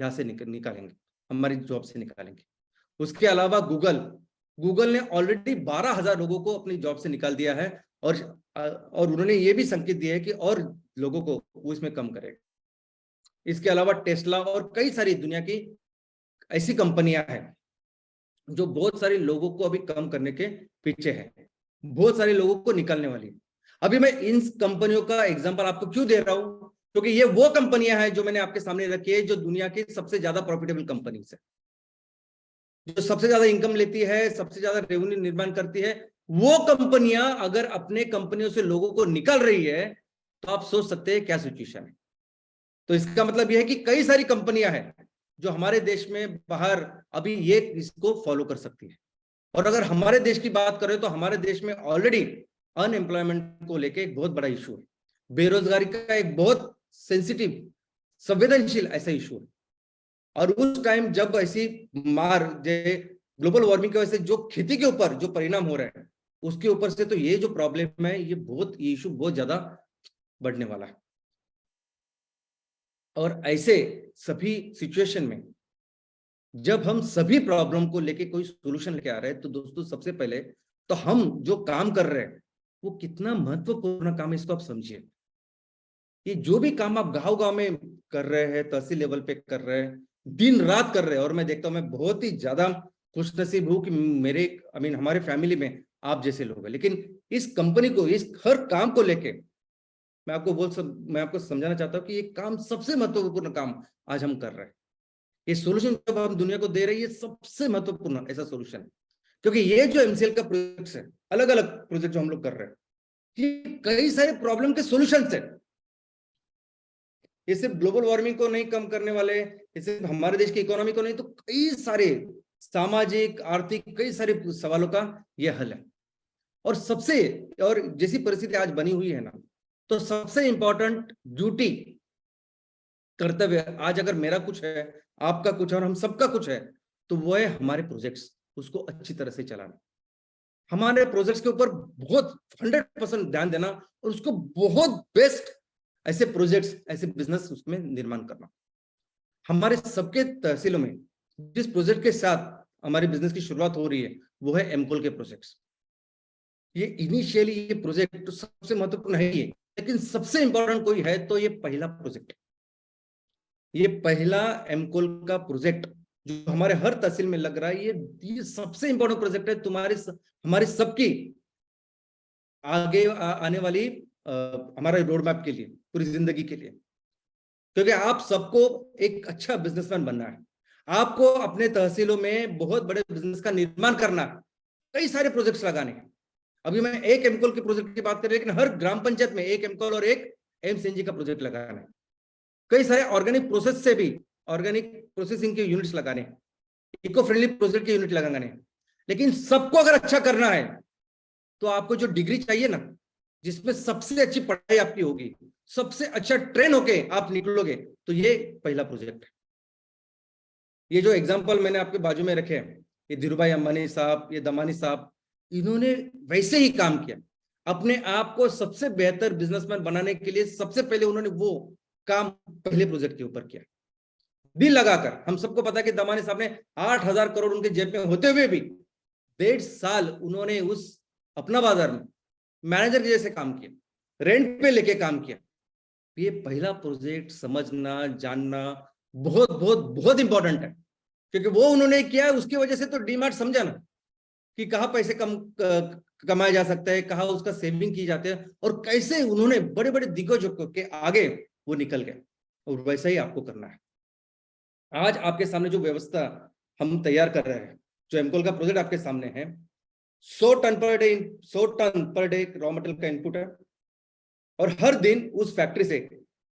यहां से निकालेंगे, हमारी जॉब से निकालेंगे। उसके अलावा गूगल ने ऑलरेडी 12,000 लोगों को अपनी जॉब से निकाल दिया है, और उन्होंने ये भी संकेत दिया है कि और लोगों को वो इसमें कम करेगा। इसके अलावा टेस्ला और कई सारी दुनिया की ऐसी कंपनियां हैं जो बहुत सारे लोगों को अभी कम करने के पीछे है, बहुत सारे लोगों को निकालने वाली है। अभी मैं इन कंपनियों का एग्जांपल आपको क्यों दे रहा हूं, क्योंकि ये वो कंपनियां हैं जो मैंने आपके सामने रखी है, जो दुनिया की सबसे ज्यादा प्रॉफिटेबल कंपनी है, जो सबसे ज्यादा इनकम लेती है, सबसे ज्यादा रेवेन्यू निर्माण करती है। वो कंपनियां अगर अपने कंपनियों से लोगों को निकाल रही है तो आप सोच सकते हैं क्या सिचुएशन है। तो इसका मतलब यह है कि कई सारी कंपनियां हैं जो हमारे देश में बाहर अभी ये इसको फॉलो कर सकती है। और अगर हमारे देश की बात करें तो हमारे देश में ऑलरेडी अनएम्प्लॉयमेंट को लेके एक बहुत बड़ा इशू है, बेरोजगारी का एक बहुत सेंसिटिव संवेदनशील ऐसा इशू है। और उस टाइम जब ऐसी मार ग्लोबल वार्मिंग की वजह से जो खेती के ऊपर जो परिणाम हो रहे हैं उसके ऊपर से, तो ये जो प्रॉब्लम है ये इशू बहुत ज्यादा बढ़ने वाला है। और ऐसे सभी सिचुएशन में जब हम सभी प्रॉब्लम को लेके कोई सोल्यूशन लेके आ रहे हैं, तो दोस्तों सबसे पहले तो हम जो काम कर रहे हैं वो कितना महत्वपूर्ण काम है इसको आप समझिए। ये जो भी काम आप गांव गांव में कर रहे हैं, तहसील लेवल पे कर रहे हैं, दिन रात कर रहे हैं, और मैं देखता हूं, मैं बहुत ही ज्यादा खुशनसीब हूं कि मेरे हमारे फैमिली में आप जैसे लोग हैं। लेकिन इस कंपनी को, इस हर काम को लेके मैं आपको समझाना चाहता हूं कि ये काम सबसे महत्वपूर्ण काम आज हम कर रहे हैं। ये सोल्यूशन जब हम दुनिया को दे रहे हैं, ये सबसे महत्वपूर्ण ऐसा सोल्यूशन है। क्योंकि ये जो एमसीएल का प्रोजेक्ट है, अलग अलग प्रोजेक्ट जो हम लोग कर रहे हैं, ये कई सारे प्रॉब्लम के सोल्यूशन है। ये सिर्फ ग्लोबल वार्मिंग को नहीं कम करने वाले, ये सिर्फ हमारे देश की इकोनॉमी को नहीं, तो कई सारे सामाजिक आर्थिक कई सारे सवालों का यह हल है। और जैसी परिस्थिति आज बनी हुई है ना, तो सबसे इंपॉर्टेंट ड्यूटी, कर्तव्य आज अगर मेरा कुछ है, आपका कुछ है और हम सबका कुछ है, तो वो है हमारे प्रोजेक्ट्स, उसको अच्छी तरह से चलाना, हमारे प्रोजेक्ट्स के ऊपर बहुत 100% ध्यान देना और उसको बहुत बेस्ट ऐसे प्रोजेक्ट्स, ऐसे बिजनेस उसमें निर्माण करना। हमारे सबके तहसीलों में जिस प्रोजेक्ट के साथ हमारे बिजनेस की शुरुआत हो रही है वो है एमकोल के प्रोजेक्ट्स। ये इनिशियली ये प्रोजेक्ट तो सबसे महत्वपूर्ण है ही, लेकिन सबसे इंपॉर्टेंट कोई है तो ये पहला प्रोजेक्ट, ये पहला एमकोल का प्रोजेक्ट जो हमारे हर तहसील में लग रहा है, ये सबसे इंपॉर्टेंट प्रोजेक्ट है हमारे सबकी आगे आने वाली हमारे रोड मैप के लिए, पूरी जिंदगी के लिए। क्योंकि आप सबको एक अच्छा बिजनेसमैन बनना है, आपको अपने तहसीलों में बहुत बड़े बिजनेस का निर्माण करना है, कई सारे प्रोजेक्ट्स लगाने हैं। अभी मैं एक एमकोल के प्रोजेक्ट की बात कर रही हूं, लेकिन हर ग्राम पंचायत में एक एमकोल और एक एमसीएनजी का प्रोजेक्ट लगाना है। कई सारे ऑर्गेनिक प्रोसेस से भी ऑर्गेनिक प्रोसेसिंग के यूनिट्स लगाने हैं, इको फ्रेंडली प्रोजेक्ट के यूनिट लगाने हैं। लेकिन सबको अगर अच्छा करना है तो आपको जो डिग्री चाहिए ना, जिसमें सबसे अच्छी पढ़ाई आपकी होगी, सबसे अच्छा ट्रेन होके आप निकलोगे, तो ये पहला प्रोजेक्ट है। ये जो एग्जांपल मैंने आपके बाजू में रखे हैं, ये धीरूभाई अंबानी साहब, ये दमानी साहब, इन्होंने वैसे ही काम किया। अपने आप को सबसे बेहतर बिजनेसमैन बनाने के लिए सबसे पहले उन्होंने वो काम पहले प्रोजेक्ट के ऊपर किया, दिल लगाकर। हम सबको पता है कि दमानी साहब ने 8,000 करोड़ उनके जेब में होते हुए भी 1.5 साल उन्होंने उस अपना बाजार में मैनेजर के जैसे काम किया, रेंट पे लेके काम किया। ये पहला प्रोजेक्ट समझना, जानना बहुत बहुत बहुत इंपॉर्टेंट है, क्योंकि वो उन्होंने किया, उसकी वजह से तो डीमार्ट समझा ना कि कहाँ पैसे कमाया जा सकता है, कहाँ उसका सेविंग की जाती है, और कैसे उन्होंने बड़े बड़े दिग्गजों के आगे वो निकल गए। और वैसा ही आपको करना है। आज आपके सामने जो व्यवस्था हम तैयार कर रहे हैं, जो एमकोल का प्रोजेक्ट आपके सामने है, 100 ton per day raw material का इनपुट है, और हर दिन उस फैक्ट्री से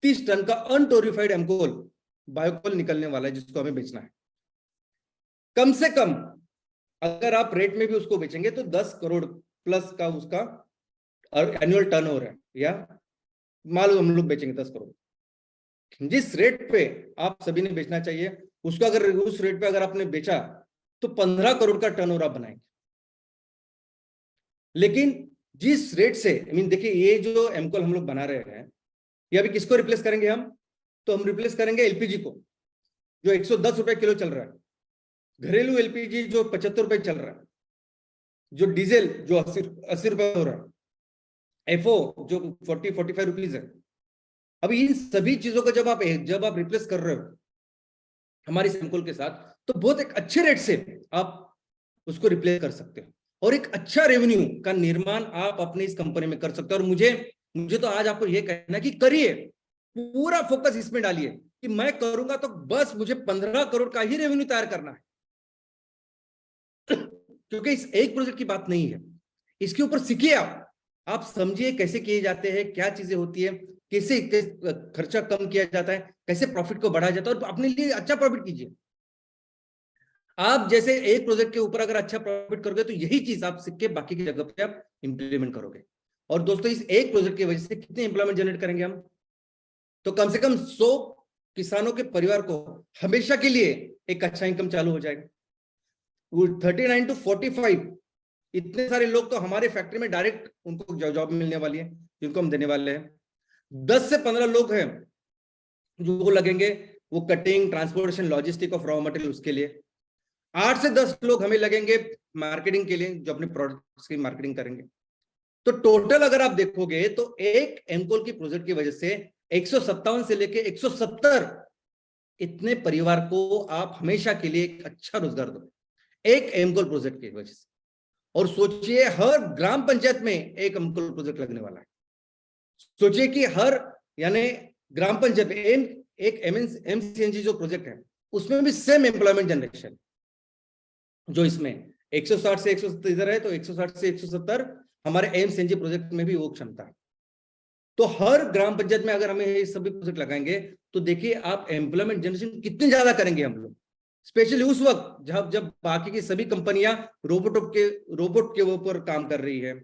30 टन का अनटोरिफाइड एमकोल, बायोकोल निकलने वाला है, जिसको हमें बेचना है। कम से कम अगर आप रेट में भी उसको बेचेंगे तो 10 करोड़ प्लस का उसका एनुअल टर्नओवर है, या माल हम लोग बेचेंगे 10 करोड़। जिस रेट पे आप सभी ने बेचना चाहिए, उसका अगर उस रेट पे अगर आपने बेचा तो 15 करोड़ का टर्नओवर आप बनाएंगे। लेकिन जिस रेट से देखिए, ये जो एमकोल हम लोग बना रहे हैं, ये अभी किसको रिप्लेस करेंगे हम? तो हम रिप्लेस करेंगे एलपीजी को, जो 110 रुपए किलो चल रहा है, घरेलू एलपीजी जो 75 रुपए चल रहा है, जो डीजल जो 80 रुपए हो रहा है, एफओ जो 40-45 रुपीज है। अभी इन सभी चीजों को जब आप रिप्लेस कर रहे हो हमारी एमकोल के साथ, तो बहुत एक अच्छे रेट से आप उसको रिप्लेस कर सकते हो, और एक अच्छा रेवेन्यू का निर्माण आप अपनी इस कंपनी में कर सकते हो। और मुझे तो आज आपको यह कहना है कि करिए, पूरा फोकस इसमें डालिए कि मैं करूंगा तो बस मुझे 15 करोड़ का ही रेवेन्यू तैयार करना है। क्योंकि इस एक प्रोजेक्ट की बात नहीं है, इसके ऊपर सीखिए, आप समझिए कैसे किए जाते हैं, क्या चीजें होती है, कैसे खर्चा कम किया जाता है, कैसे प्रॉफिट को बढ़ाया जाता है, और अपने लिए अच्छा प्रॉफिट कीजिए। आप जैसे एक प्रोजेक्ट के ऊपर अगर अच्छा प्रॉफिट करोगे तो यही चीज आप सीख के बाकी की जगह पे आप इंप्लीमेंट करोगे। और दोस्तों, इस एक प्रोजेक्ट की वजह से कितने एम्प्लॉयमेंट जनरेट करेंगे हम? तो कम से कम 100 किसानों के परिवार को हमेशा के लिए एक अच्छा इनकम चालू हो जाएगा। वो 39 to 45 इतने सारे लोग तो हमारे फैक्ट्री में डायरेक्ट उनको जॉब मिलने वाली है, जिनको हम देने वाले हैं। 10 से 15 लोग हैं जो लगेंगे वो cutting, transportation, logistic of raw material उसके लिए। 8 से 10 लोग हमें लगेंगे मार्केटिंग के लिए, जो अपने प्रोडक्ट्स की मार्केटिंग करेंगे। तो टोटल अगर आप देखोगे तो एक एमकोल की प्रोजेक्ट की वजह से 157 से लेके 170 इतने परिवार को आप हमेशा के लिए एक अच्छा रोजगार दो, एक एमकोल प्रोजेक्ट की वजह से। और सोचिए हर ग्राम पंचायत में एक एमकोल प्रोजेक्ट लगने वाला है। सोचिए कि हर यानी ग्राम पंचायत में एक एमसीएनजी जो प्रोजेक्ट है उसमें भी सेम एम्प्लॉयमेंट जनरेशन, जो इसमें 160 से 170 इधर है, तो 160 से 170 हमारे एमसीएनजी प्रोजेक्ट में भी वो क्षमता है। तो हर ग्राम पंचायत में अगर हमें ये सभी प्रोजेक्ट लगाएंगे तो देखिए आप एम्प्लॉयमेंट जनरेशन कितनी ज्यादा करेंगे हम लोग, स्पेशली उस वक्त जब बाकी की सभी कंपनियां रोबोट के ऊपर काम कर रही है,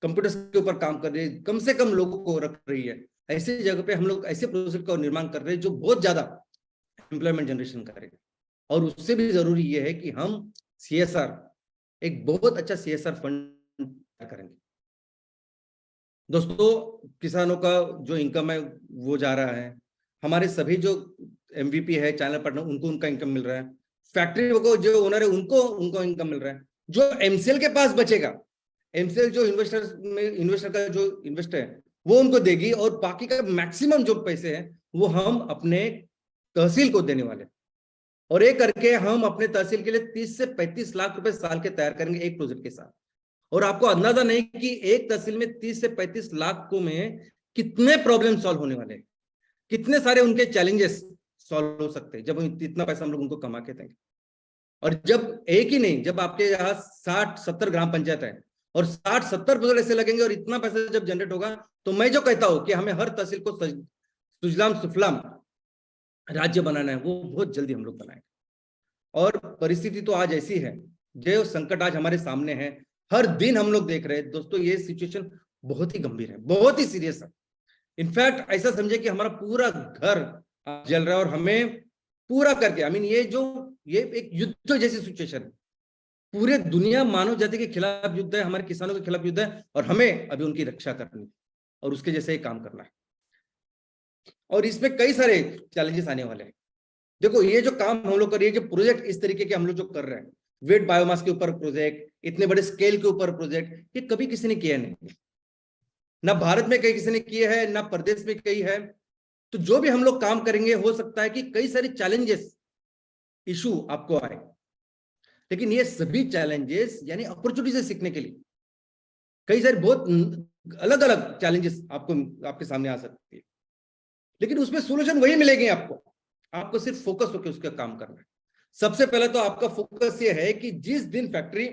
कंप्यूटर्स के ऊपर काम कर रही है, कम से कम लोगों को रख रही है। ऐसी जगह पे हम लोग ऐसे प्रोजेक्ट का निर्माण कर रहे हैं जो बहुत ज्यादा एम्प्लॉयमेंट जनरेशन करेगा। और उससे भी जरूरी ये है कि हम सीएसआर, एक बहुत अच्छा सीएसआर फंड करेंगे। दोस्तों, किसानों का जो इनकम है वो जा रहा है, हमारे सभी जो एमवीपी है, चैनल पार्टनर, उनको उनका इनकम मिल रहा है, फैक्ट्री को जो ओनर है उनको इनकम मिल रहा है। जो एमसीएल के पास बचेगा, एमसीएल जो इन्वेस्टर का जो इन्वेस्ट है वो उनको देगी, और बाकी का मैक्सिमम जो पैसे हैं वो हम अपने तहसील को देने वाले। और ये करके हम अपने तहसील के लिए 30 से 35 लाख रुपए साल के तैयार करेंगे एक प्रोजेक्ट के साथ। और आपको अंदाजा नहीं कि एक तहसील में 30 से 35 लाख को में कितने प्रॉब्लम सॉल्व होने वाले हैं, कितने सारे उनके चैलेंजेस सॉल्व हो सकते हैं जब इतना पैसा हम लोग उनको कमा के देंगे। और जब एक ही नहीं, जब आपके यहाँ 60-70 ग्राम पंचायत है और 60-70 प्रोजेक्ट ऐसे लगेंगे और इतना पैसा जब जनरेट होगा, तो मैं जो कहता हूं कि हमें हर तहसील को सुजलाम सुफलाम राज्य बनाना है, वो बहुत जल्दी हम लोग बनाएंगे। और परिस्थिति तो आज ऐसी है, जो संकट आज हमारे सामने है, हर दिन हम लोग देख रहे हैं दोस्तों, ये सिचुएशन बहुत ही गंभीर है, बहुत ही सीरियस है। इनफैक्ट ऐसा समझे कि हमारा पूरा घर जल रहा है और हमें पूरा करके, ये एक युद्ध जैसी सिचुएशन है। पूरे दुनिया मानव जाति के खिलाफ युद्ध है, हमारे किसानों के खिलाफ युद्ध है, और हमें अभी उनकी रक्षा करनी है और उसके जैसे ही काम करना है। और इसमें कई सारे चैलेंजेस आने वाले हैं। देखो, ये जो काम हम लोग कर रहे हैं, जो प्रोजेक्ट इस तरीके के हम लोग जो कर रहे हैं, वेट बायोमास के ऊपर प्रोजेक्ट, इतने बड़े स्केल के ऊपर प्रोजेक्ट, ये कभी किसी ने किया नहीं, ना भारत में कहीं किसी ने किए है, ना प्रदेश में कहीं है। तो जो भी हम लोग काम करेंगे, हो सकता है कि कई सारे चैलेंजेस, इशू आपको आए, लेकिन ये सभी चैलेंजेस यानी अपॉर्चुनिटी से सीखने के लिए, कई सारे बहुत अलग अलग चैलेंजेस आपके सामने आ सकती है, लेकिन उसमें सोल्यूशन वही मिलेगी आपको सिर्फ फोकस होकर उसका काम करना है। सबसे पहले तो आपका फोकस ये है कि जिस दिन फैक्ट्री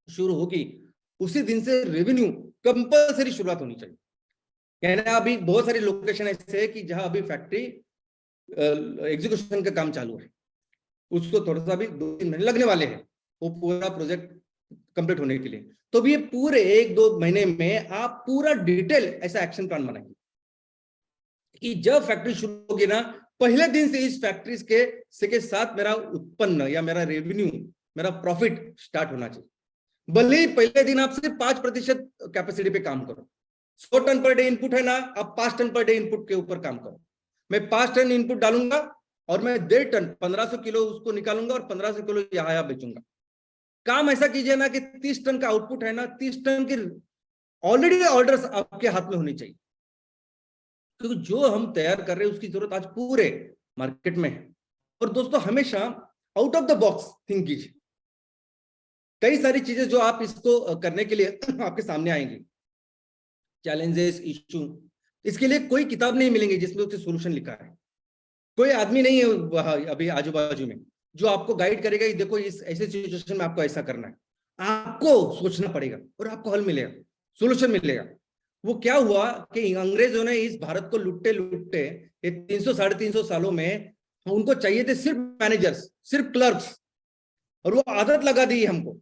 शुरू होगी उसी दिन से रेवेन्यू कंपलसरी शुरुआत होनी चाहिए। कहना अभी बहुत सारी लोकेशन ऐसे है कि जहां अभी फैक्ट्री एग्जीक्यूशन का काम चालू है, उसको थोड़ा सा भी 2-3 महीने लगने वाले हैं वो पूरा प्रोजेक्ट कंप्लीट होने के लिए। तो भी पूरे 1-2 महीने में आप पूरा डिटेल ऐसा एक्शन प्लान बनाएंगे कि जब फैक्ट्री शुरू होगी ना, पहले दिन से इस फैक्ट्री के साथ मेरा उत्पन्न या मेरा रेवेन्यू, मेरा प्रॉफिट स्टार्ट होना चाहिए। भले ही पहले दिन आप सिर्फ 5% कैपेसिटी पे काम करो, 100 टन पर डे इनपुट है ना, आप 5 टन पर डे इनपुट के ऊपर काम करो। मैं 5 टन इनपुट डालूंगा और मैं 1.5 टन 1500 किलो उसको निकालूंगा और 1500 किलो यहाँ बेचूंगा। काम ऐसा कीजिए ना कि 30 टन का आउटपुट है ना, 30 टन की ऑलरेडी ऑर्डर्स आपके हाथ में होनी चाहिए, क्योंकि जो हम तैयार कर रहे हैं उसकी जरूरत आज पूरे मार्केट में है। और दोस्तों, हमेशा out of the box think कीजिए। कई सारी चीजें जो आप इसको करने के लिए आपके सामने आएंगी, चैलेंजेस, इश्यू, इसके लिए कोई किताब नहीं मिलेंगी जिसमें उसके सॉल्यूशन लिखा है। कोई आदमी नहीं है अभी आजू बाजू में जो आपको गाइड करेगा कि देखो इस ऐसे सिचुएशन में आपको ऐसा करना है। आपको सोचना पड़ेगा और आपको हल मिलेगा, सॉल्यूशन मिलेगा। वो क्या हुआ कि अंग्रेजों ने इस भारत को लुट्टे लुट्टे 300-350 सालों में उनको चाहिए थे सिर्फ मैनेजर्स, सिर्फ क्लर्क्स, और वो आदत लगा दी हमको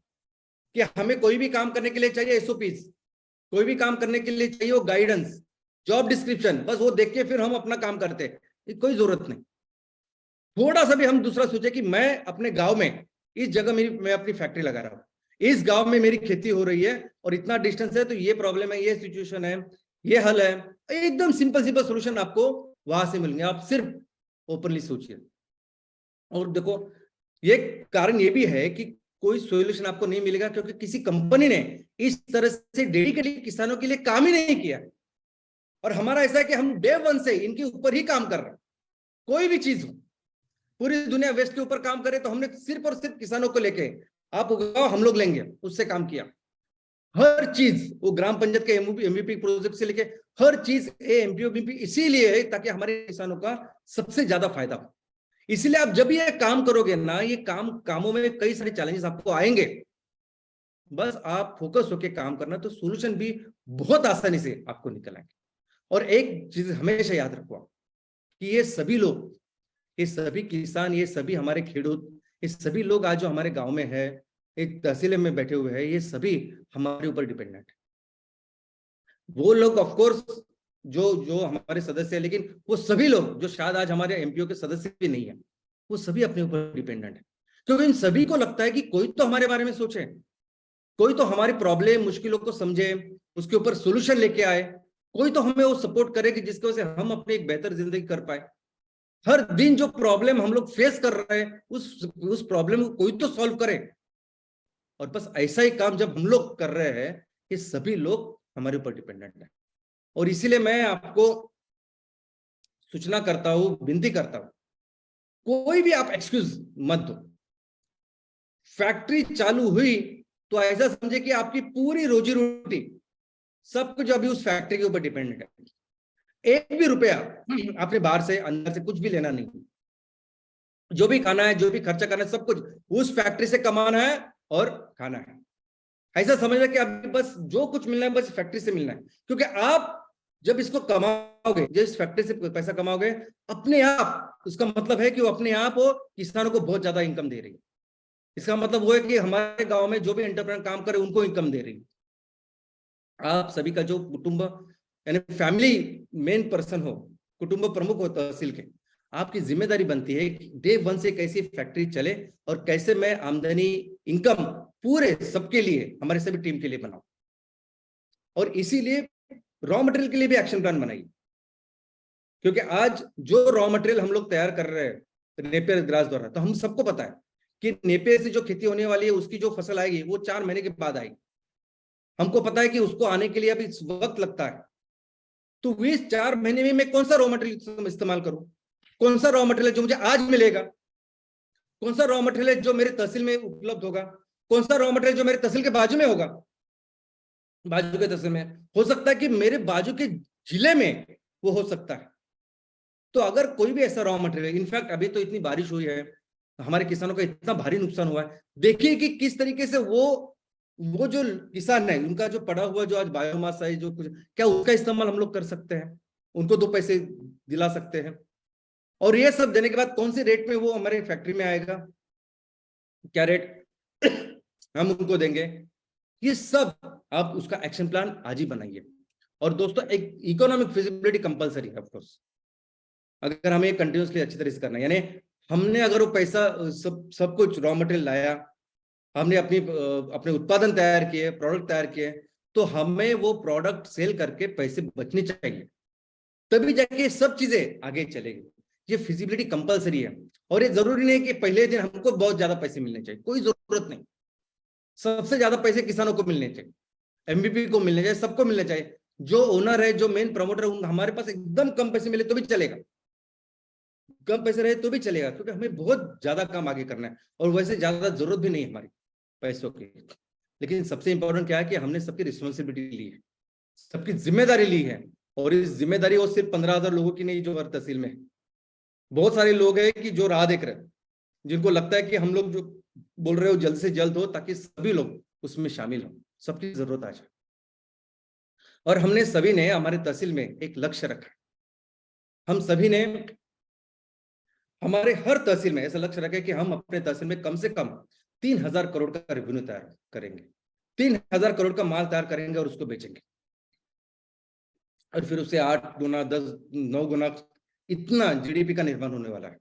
कि हमें कोई भी काम करने के लिए चाहिए एसओपीज, कोई भी काम करने के लिए चाहिए वो गाइडेंस, जॉब डिस्क्रिप्शन, बस वो देख के फिर हम अपना काम करते। कोई जरूरत नहीं। थोड़ा सा भी हम दूसरा सोचे कि मैं अपने गांव में इस जगह मैं अपनी फैक्ट्री लगा रहा हूँ, इस गांव में मेरी खेती हो रही है और इतना डिस्टेंस है, तो ये प्रॉब्लम है, ये सिचुएशन है, ये हल है, एकदम सिंपल सिंपल सोल्यूशन आपको वहां से मिलेंगे। आप सिर्फ ओपनली सोचिए। और देखो, ये कारण ये भी है कि कोई सोल्यूशन आपको नहीं मिलेगा क्योंकि किसी कंपनी ने इस तरह से डेडिकेटली किसानों के लिए काम ही नहीं किया। और हमारा ऐसा है कि हम डे वन से इनके ऊपर ही काम कर रहे हैं। कोई भी चीज हो, पूरी दुनिया वेस्ट के ऊपर काम करे, तो हमने सिर्फ और सिर्फ किसानों को लेके, आप उगाओ हम लोग लेंगे, उससे काम किया। हर चीज, वो ग्राम पंचायत के एमवीपी प्रोजेक्ट से लेके हर चीज एमपीओबीपी इसीलिए है ताकि हमारे किसानों का सबसे ज्यादा फायदा हो। इसलिए आप जब भी ये काम करोगे ना, ये कामों में कई सारे चैलेंजेस आपको आएंगे, बस आप फोकस होके काम करना, तो सॉल्यूशन भी बहुत आसानी से आपको निकल आएंगे। और एक चीज हमेशा याद रखो कि ये सभी लोग, ये सभी किसान, ये सभी हमारे खेडूत, ये सभी लोग आज जो हमारे गांव में है, एक तहसील में बैठे हुए हैं, ये सभी हमारे ऊपर डिपेंडेंट है। वो लोग ऑफ कोर्स जो जो हमारे सदस्य है, लेकिन वो सभी लोग जो शायद आज हमारे एमपीओ के सदस्य भी नहीं है, वो सभी अपने ऊपर डिपेंडेंट है। क्योंकि इन सभी को लगता है कि कोई तो हमारे बारे में सोचे, कोई तो हमारी प्रॉब्लम मुश्किलों को समझे, उसके ऊपर सोल्यूशन लेके आए, कोई तो हमें वो सपोर्ट करे कि जिसकी वजह से हम अपनी एक बेहतर जिंदगी कर पाए। हर दिन जो प्रॉब्लम हम लोग फेस कर रहे हैं, उस प्रॉब्लम को कोई तो सॉल्व करे। और बस ऐसा ही काम जब हम लोग कर रहे हैं, ये सभी लोग हमारे ऊपर डिपेंडेंट है। और इसीलिए मैं आपको सूचना करता हूं, विनती करता हूं, कोई भी आप एक्सक्यूज मत दो। फैक्ट्री चालू हुई तो ऐसा समझे कि आपकी पूरी रोजी रोटी सब कुछ अभी उस फैक्ट्री के ऊपर डिपेंडेंट है। एक भी रुपया आपने बाहर से अंदर से कुछ भी लेना नहीं, जो भी खाना है, जो भी खर्चा करना है, सब कुछ उस फैक्ट्री से कमाना है और खाना है। ऐसा समझना कि अभी बस जो कुछ मिलना है बस फैक्ट्री से मिलना है। क्योंकि आप जब इसको कमाओगे, जब इस फैक्ट्री से पैसा कमाओगे, अपने आप, उसका मतलब है कि वो अपने आप वो किसानों को बहुत ज्यादा इनकम दे रही है। इसका मतलब वो है कि हमारे गांव में जो भी एंटरप्रेन्योर काम करे उनको इनकम दे रही है। आप सभी का जो कुटुंब यानी फैमिली मेन पर्सन हो, कुटुंब प्रमुख हो तहसील के, आपकी जिम्मेदारी बनती है डे वन से कैसी फैक्ट्री चले और कैसे मैं आमदनी, इनकम पूरे सबके लिए, हमारे सभी टीम के लिए बनाऊं। और इसीलिए रॉ मटेरियल के लिए भी एक्शन प्लान बनाइए। क्योंकि आज जो रॉ मटेरियल हम लोग तैयार कर रहे हैं नेपियर ग्रास द्वारा, तो हम सबको पता है कि नेपियर से जो खेती होने वाली है, उसकी जो फसल आएगी वो 4 महीने के बाद आएगी। हमको पता है कि उसको आने के लिए अभी वक्त लगता है। तो इस 4 महीने में मैं कौन सा रॉ मटेरियल इस्तेमाल करूं, कौन सा रॉ मटेरियल जो मुझे आज मिलेगा, कौन सा रॉ मटेरियल जो मेरे तहसील में उपलब्ध होगा, कौन सा रॉ मटेरियल जो मेरे तहसील के बाजू में होगा, बाजू के तहसील में हो सकता है कि मेरे बाजू के जिले में वो हो सकता है। तो अगर कोई भी ऐसा रॉ मटेरियल, इनफैक्ट अभी तो इतनी बारिश हुई है, हमारे किसानों का इतना भारी नुकसान हुआ है, देखिए कि किस तरीके से वो जो किसान है, उनका जो पड़ा हुआ जो आज बायोमास है, जो कुछ, क्या उसका इस्तेमाल हम लोग कर सकते हैं, उनको 2 पैसे दिला सकते हैं। और ये सब देने के बाद कौन सी रेट में वो हमारे फैक्ट्री में आएगा, क्या रेट हम उनको देंगे, ये सब आप उसका एक्शन प्लान आज ही बनाइए। और दोस्तों, एक इकोनॉमिक फिजिबिलिटी कंपलसरी है ऑफ कोर्स, अगर हमें कंटिन्यूसली अच्छी तरह से करना है। यानी हमने अगर वो पैसा सब कुछ रॉ मटेरियल लाया, हमने अपने उत्पादन तैयार किए, प्रोडक्ट तैयार किए, तो हमें वो प्रोडक्ट सेल करके पैसे बचने चाहिए, तभी जाके सब चीजें आगे चलेगी। ये फिजिबिलिटी कंपलसरी है। और ये जरूरी नहीं कि पहले दिन हमको बहुत ज्यादा पैसे मिलने चाहिए, कोई जरूरत नहीं। सबसे ज्यादा पैसे किसानों को मिलने चाहिए, एमवीपी को मिलने चाहिए, सबको मिलने चाहिए। जो ओनर है, जो मेन प्रमोटर है, हमारे पास एकदम कम पैसे मिले तो भी चलेगा, कम पैसे रहे तो भी चलेगा, क्योंकि हमें बहुत ज्यादा काम आगे करना है और वैसे ज्यादा जरूरत भी नहीं है हमारी पैसों की। लेकिन सबसे इंपॉर्टेंट क्या है कि हमने सबकी रिस्पॉन्सिबिलिटी ली है, सबकी जिम्मेदारी ली है। और इस जिम्मेदारी वो सिर्फ 15,000 लोगों की नहीं जो हर तहसील में है। बहुत सारे लोग हैं कि जो राह देख रहे हैं, जिनको लगता है कि हम लोग जो बोल रहे हो जल्द से जल्द हो, ताकि सभी लोग उसमें शामिल हो, सबकी जरूरत आ जाए। और हमने सभी ने हमारे तहसील में एक लक्ष्य रखा। हम सभी ने हमारे हर तहसील में ऐसा लक्ष्य रखा कि हम अपने तहसील में कम से कम 3,000 करोड़ का रेवेन्यू तैयार करेंगे, 3,000 करोड़ का माल तैयार करेंगे और उसको बेचेंगे। और फिर उसे 8 गुना, 10, 9 गुना इतना जीडीपी का निर्माण होने वाला है।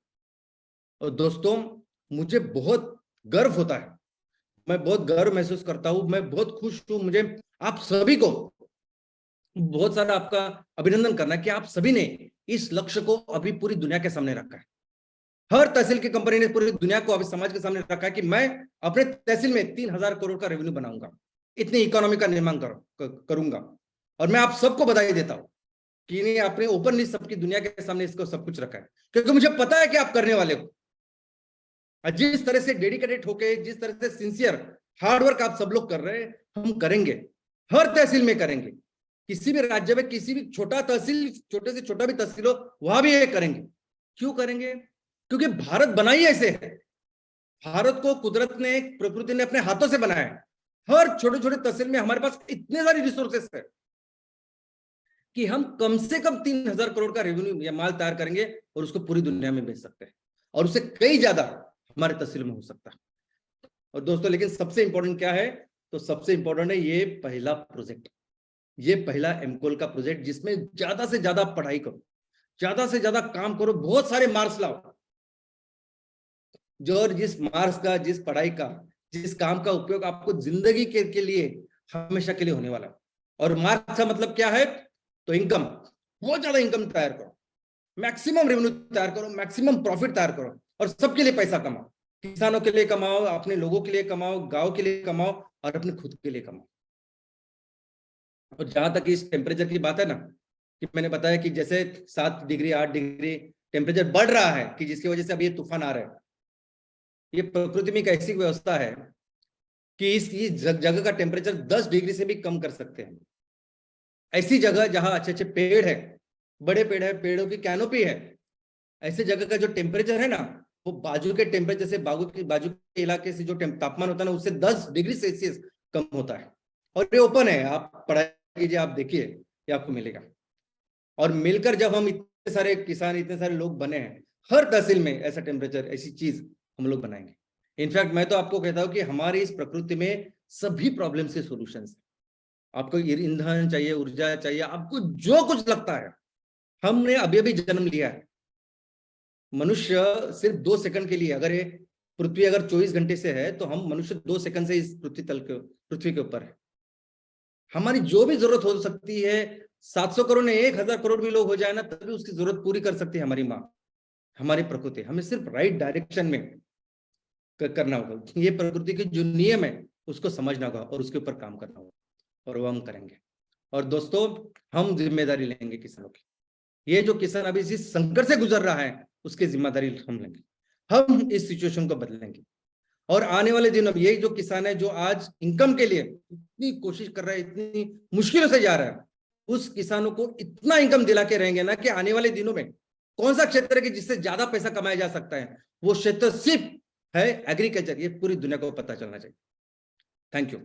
और दोस्तों, मुझे बहुत गर्व होता है, मैं बहुत गर्व महसूस करता हूं, मैं बहुत खुश हूं। मुझे आप सभी को बहुत सारा आपका अभिनंदन करना कि आप सभी ने इस लक्ष्य को अभी पूरी दुनिया के सामने रखा है। हर तहसील की कंपनी ने पूरी दुनिया को अभी समाज के सामने रखा है कि मैं अपने तहसील में 3,000 करोड़ का रेवेन्यू बनाऊंगा, इतनी इकोनॉमी का निर्माण करूंगा। और मैं आप सबको बधाई देता हूं कि इन्हें आपने ओपनली सबकी दुनिया के सामने इसको सब कुछ रखा है, क्योंकि मुझे पता है कि आप करने वाले हो। जिस तरह से डेडिकेटेड होके, जिस तरह से सिंसियर हार्डवर्क आप सब लोग कर रहे हैं, हम करेंगे, हर तहसील में करेंगे। किसी भी राज्य में किसी भी छोटा तहसील, छोटे से छोटा भी तहसील हो, वहां भी ये करेंगे। क्यों करेंगे? क्योंकि भारत बना ही ऐसे है। भारत को कुदरत ने, प्रकृति ने अपने हाथों से बनाया है। हर छोटे छोटे तहसील में हमारे पास इतने सारी रिसोर्सेस है कि हम कम से कम 3,000 करोड़ का रेवेन्यू या माल तैयार करेंगे और उसको पूरी दुनिया में बेच सकते हैं, और उससे कई ज्यादा हमारे तहसील में हो सकता है। और दोस्तों, लेकिन सबसे इंपॉर्टेंट क्या है? तो सबसे इंपॉर्टेंट है ये पहला प्रोजेक्ट, ये पहला एमकोल का प्रोजेक्ट, जिसमें ज्यादा से ज्यादा पढ़ाई करो, ज्यादा से ज्यादा काम करो, बहुत सारे मार्क्स लाओ। जो और जिस मार्क्स का, जिस पढ़ाई का, जिस काम का उपयोग आपको जिंदगी के लिए हमेशा के लिए होने वाला है। और मार्क्स का मतलब क्या है? तो इनकम, बहुत ज्यादा इनकम तैयार करो, मैक्सिमम रेवेन्यू तैयार करो, मैक्सिमम प्रॉफिट तैयार करो, और सबके लिए पैसा कमाओ। किसानों के लिए कमाओ, अपने लोगों के लिए कमाओ, गांव के लिए कमाओ, और अपने खुद के लिए कमाओ। और जहां तक इस टेम्परेचर की बात है ना, कि मैंने बताया कि जैसे 7 डिग्री 8 डिग्री टेम्परेचर बढ़ रहा है, कि जिसकी वजह से अब ये तूफान आ रहे हैं। ये प्रकृति में एक ऐसी व्यवस्था है कि इस जगह का टेम्परेचर 10 डिग्री से भी कम कर सकते हैं। ऐसी जगह जहां अच्छे अच्छे पेड़ है, बड़े पेड़ है, पेड़ों की कैनोपी है, ऐसे जगह का जो टेम्परेचर है ना, वो बाजू के टेम्परेचर से, बाजू के इलाके से जो तापमान होता है ना, उससे 10 डिग्री सेल्सियस कम होता है। और ये ओपन है, आप पढ़ाई कीजिए, आप देखिए, ये आपको मिलेगा। और मिलकर जब हम इतने सारे किसान, इतने सारे लोग बने हैं, हर तहसील में ऐसा टेम्परेचर, ऐसी चीज हम लोग बनाएंगे। इनफैक्ट मैं तो आपको कहता हूं कि हमारी इस प्रकृति में सभी प्रॉब्लम से सोल्यूशन है। आपको ईंधन चाहिए, ऊर्जा चाहिए, आपको जो कुछ लगता है, हमने अभी अभी जन्म लिया है। मनुष्य सिर्फ 2 सेकंड के लिए, अगर ये पृथ्वी अगर 24 घंटे से है, तो हम मनुष्य 2 सेकंड से इस पृथ्वी के ऊपर है। हमारी जो भी जरूरत हो सकती है, 700 करोड़ ने 1,000 करोड़ भी लोग हो जाए ना, तभी उसकी जरूरत पूरी कर सकती है हमारी माँ, हमारी प्रकृति। हमें सिर्फ राइट डायरेक्शन में करना होगा। ये प्रकृति के जो नियम है उसको समझना होगा और उसके ऊपर काम करना होगा, और वो हम करेंगे। और दोस्तों, हम जिम्मेदारी लेंगे किसानों की। ये जो किसान अभी जिस संकट से गुजर रहा है, उसकी जिम्मेदारी हम लेंगे। हम इस सिचुएशन को बदलेंगे। और आने वाले दिनों में ये जो किसान है, जो आज इनकम के लिए इतनी कोशिश कर रहा है, इतनी मुश्किलों से जा रहा है, उस किसानों को इतना इनकम दिला के रहेंगे ना, कि आने वाले दिनों में कौन सा क्षेत्र है कि जिससे ज्यादा पैसा कमाया जा सकता है, वो क्षेत्र सिर्फ है एग्रीकल्चर। ये पूरी दुनिया को पता चलना चाहिए। Thank you.